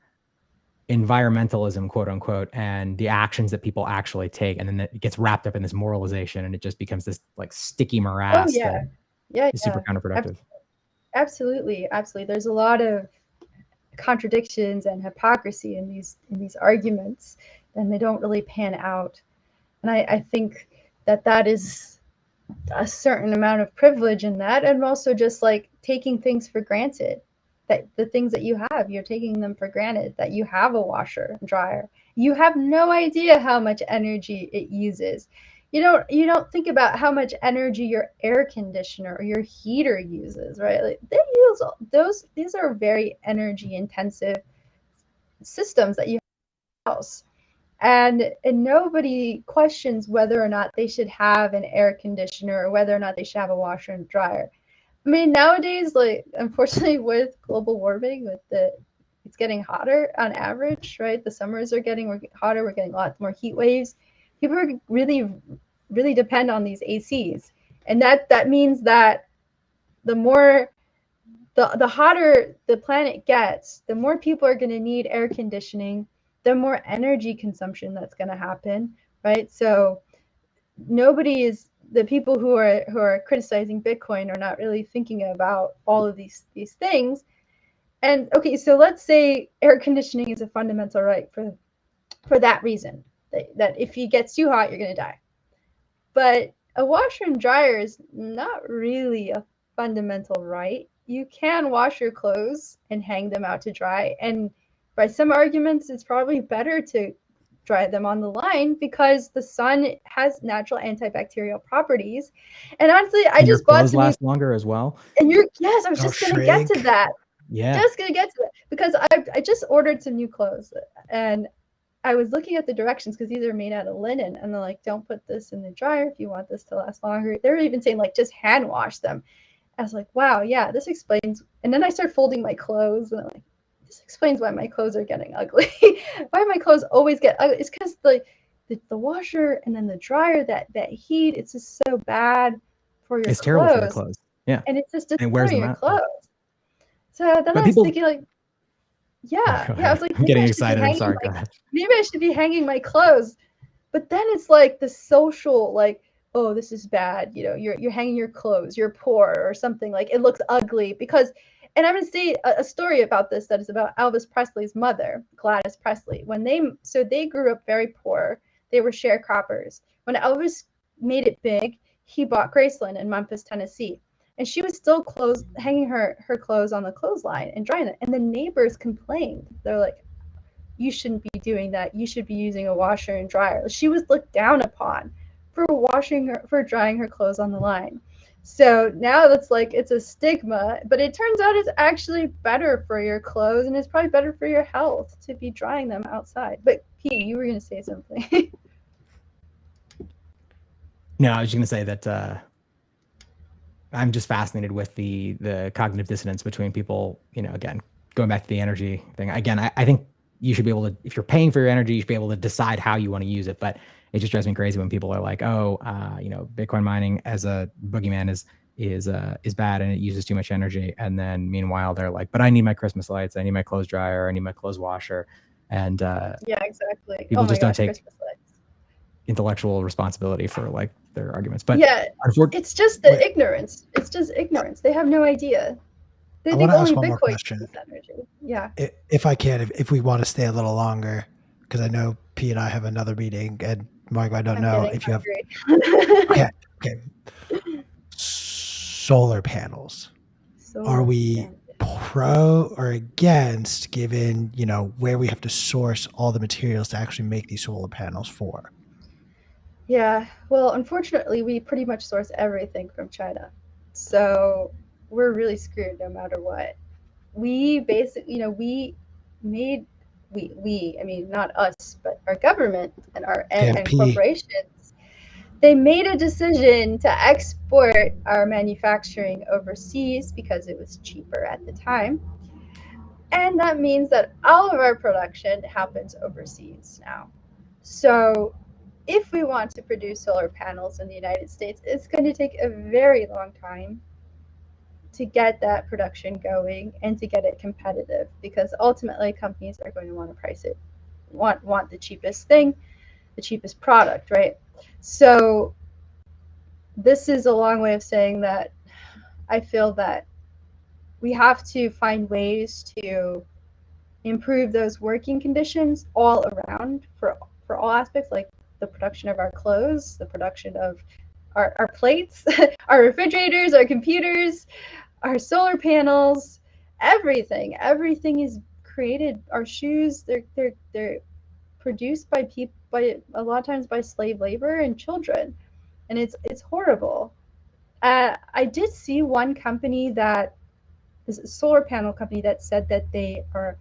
environmentalism, quote unquote, and the actions that people actually take. And then it gets wrapped up in this moralization, and it just becomes this like sticky morass that is super counterproductive. Absolutely. There's a lot of contradictions and hypocrisy in these arguments, and they don't really pan out. And I think that is a certain amount of privilege in that, and also just like taking things for granted, that the things that you have, you're taking them for granted, that you have a washer and dryer. You have no idea how much energy it uses. You don't think about how much energy your air conditioner or your heater uses, right? Like they use these are very energy intensive systems that you have in your house. And nobody questions whether or not they should have an air conditioner or whether or not they should have a washer and dryer. I mean, nowadays, like, unfortunately, with global warming, it's getting hotter on average, right? The summers are getting hotter. We're getting lots more heat waves. People are really, really depend on these ACs, and that means that the more the hotter the planet gets, the more people are going to need air conditioning, the more energy consumption that's going to happen, right? So the people who are criticizing Bitcoin are not really thinking about all of these things. And okay, so let's say air conditioning is a fundamental right for that reason, that if it gets too hot, you're going to die. But a washer and dryer is not really a fundamental right. You can wash your clothes and hang them out to dry, and by some arguments, it's probably better to dry them on the line because the sun has natural antibacterial properties. And honestly, I just bought some last longer as well. And I was just gonna get to that. Yeah. Just gonna get to it because I just ordered some new clothes, and I was looking at the directions because these are made out of linen, and they're like, don't put this in the dryer if you want this to last longer. They're even saying like just hand wash them. I was like, wow, yeah, this explains. And then I started folding my clothes, and I'm like, this explains why my clothes are getting ugly. Why my clothes always get ugly? It's because the washer and then the dryer, that heat, it's just so bad for your clothes. It's terrible for your clothes. Yeah. And it's just destroying your clothes. So then I was thinking like, I was like, I'm getting excited. I'm sorry. Maybe I should be hanging my clothes. But then it's like the social, like, oh, this is bad. You're hanging your clothes. You're poor or something. Like it looks ugly because. And I'm going to say a story about this that is about Elvis Presley's mother, Gladys Presley. They grew up very poor. They were sharecroppers. When Elvis made it big, he bought Graceland in Memphis, Tennessee. And she was still hanging her clothes on the clothesline and drying it. And the neighbors complained. They're like, you shouldn't be doing that. You should be using a washer and dryer. She was looked down upon for drying her clothes on the line. So now it's a stigma, but it turns out it's actually better for your clothes, and it's probably better for your health to be drying them outside. But Pete, you were going to say something. No, I was just going to say that I'm just fascinated with the cognitive dissonance between people, again, going back to the energy thing. Again, I think you should be able to, if you're paying for your energy, you should be able to decide how you want to use it. But it just drives me crazy when people are like, Bitcoin mining as a boogeyman is bad and it uses too much energy. And then meanwhile, they're like, but I need my Christmas lights. I need my clothes dryer. I need my clothes washer. And yeah, exactly. People don't take intellectual responsibility for like their arguments. But yeah, it's just ignorance. It's just ignorance. They have no idea. They think only Bitcoin uses energy. Yeah. If I can, if we want to stay a little longer, because I know P and I have another meeting, and Margot, I don't know if you have. Okay. Solar panels. Are we pro or against, given where we have to source all the materials to actually make these solar panels for? Yeah, well, unfortunately, we pretty much source everything from China, so we're really screwed no matter what. We basically, I mean, not us, but our government and and corporations, they made a decision to export our manufacturing overseas because it was cheaper at the time. And that means that all of our production happens overseas now. So if we want to produce solar panels in the United States, it's going to take a very long time to get that production going and to get it competitive, because ultimately companies are going to want to price it, want the cheapest thing, the cheapest product, right? So this is a long way of saying that I feel that we have to find ways to improve those working conditions all around for all aspects, like the production of our clothes, the production of our plates, our refrigerators, our computers, our solar panels, everything. Everything is created. Our shoes, they're produced by people, by a lot of times by slave labor and children, and it's horrible. I did see one company that is a solar panel company that said that they are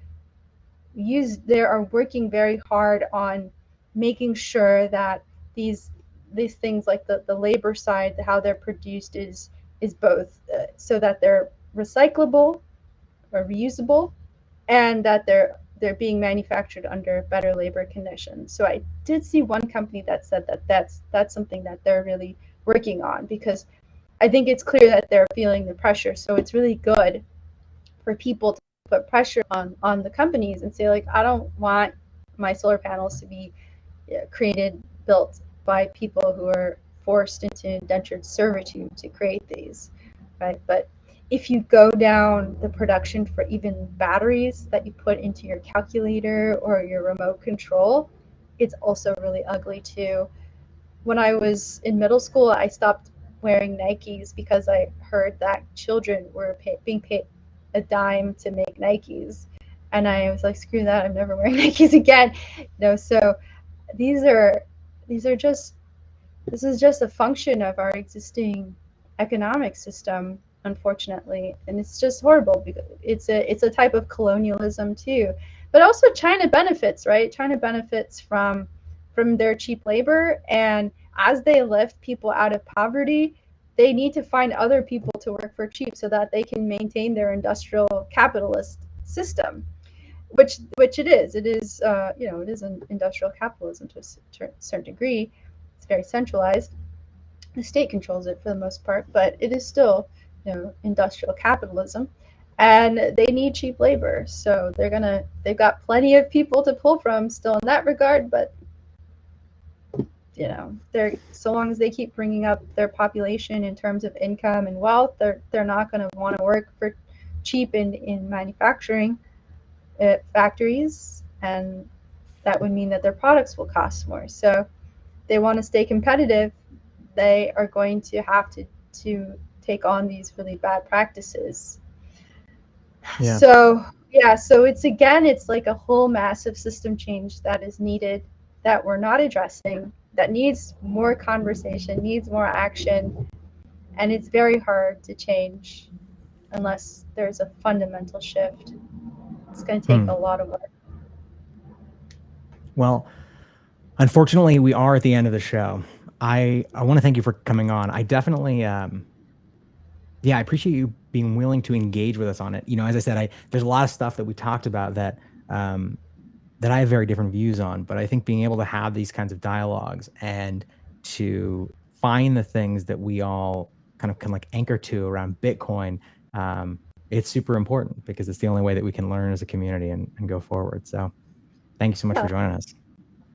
working very hard on making sure that these things, like the labor side, how they're produced, is both so that they're recyclable or reusable, and that they're being manufactured under better labor conditions. So I did see one company that said that that's something that they're really working on, because I think it's clear that they're feeling the pressure. So it's really good for people to put pressure on the companies and say, like, I don't want my solar panels to be created, built by people who are forced into indentured servitude to create these, right? But if you go down the production for even batteries that you put into your calculator or your remote control, it's also really ugly too. When I was in middle school, I stopped wearing Nikes because I heard that children were being paid a dime to make Nikes. And I was like, screw that, I'm never wearing Nikes again. So these are these are just this is just a function of our existing economic system, unfortunately, and it's just horrible because it's a type of colonialism too. But also China benefits, right? China benefits from their cheap labor, and as they lift people out of poverty, they need to find other people to work for cheap so that they can maintain their industrial capitalist system, which it is. It is it is an industrial capitalism to a certain degree. It's very centralized. The state controls it for the most part, but it is still industrial capitalism, and they need cheap labor. So they've got plenty of people to pull from still in that regard, but they're, so long as they keep bringing up their population in terms of income and wealth, they're not going to want to work for cheap in manufacturing factories, and that would mean that their products will cost more. So they want to stay competitive, they are going to have to take on these really bad practices. Yeah. So yeah, so it's like a whole massive system change that is needed, that we're not addressing, that needs more conversation, needs more action, and it's very hard to change unless there's a fundamental shift. It's going to take a lot of work. Well, unfortunately, we are at the end of the show. I want to thank you for coming on. I definitely, I appreciate you being willing to engage with us on it. As I said, there's a lot of stuff that we talked about that that I have very different views on, but I think being able to have these kinds of dialogues and to find the things that we all kind of can like anchor to around Bitcoin, it's super important because it's the only way that we can learn as a community and go forward. So thank you so much for joining us.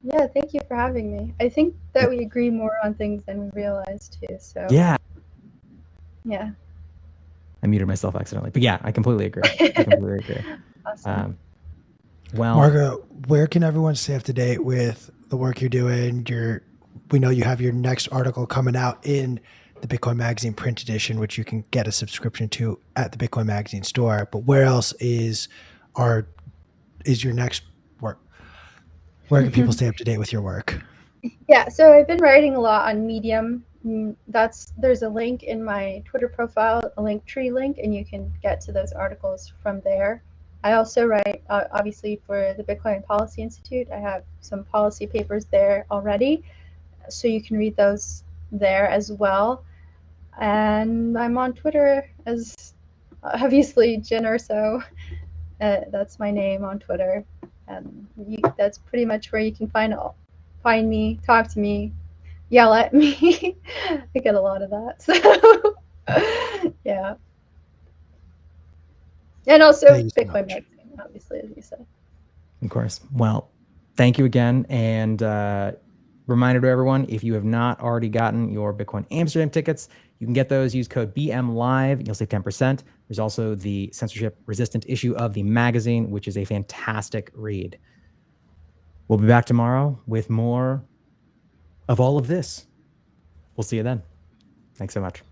Yeah, thank you for having me. I think that we agree more on things than we realize too. So yeah. I muted myself accidentally, but yeah, I completely agree. Awesome. Well, Margot, where can everyone stay up to date with the work you're doing? We know you have your next article coming out in the Bitcoin Magazine print edition, which you can get a subscription to at the Bitcoin Magazine store. But where else is your next work? Where can people stay up to date with your work? Yeah, so I've been writing a lot on Medium. There's a link in my Twitter profile, a Linktree link, and you can get to those articles from there. I also write, obviously, for the Bitcoin Policy Institute. I have some policy papers there already, so you can read those there as well. And I'm on Twitter as obviously Jen Urso. That's my name on Twitter. That's pretty much where you can find me, talk to me, yell at me. I get a lot of that. So yeah. And also Thank you so Bitcoin much. magazine, obviously, as you said. Of course. Well, thank you again. And reminder to everyone, if you have not already gotten your Bitcoin Amsterdam tickets, you can get those. Use code BMLive and you'll save 10%. There's also the censorship-resistant issue of the magazine, which is a fantastic read. We'll be back tomorrow with more of all of this. We'll see you then. Thanks so much.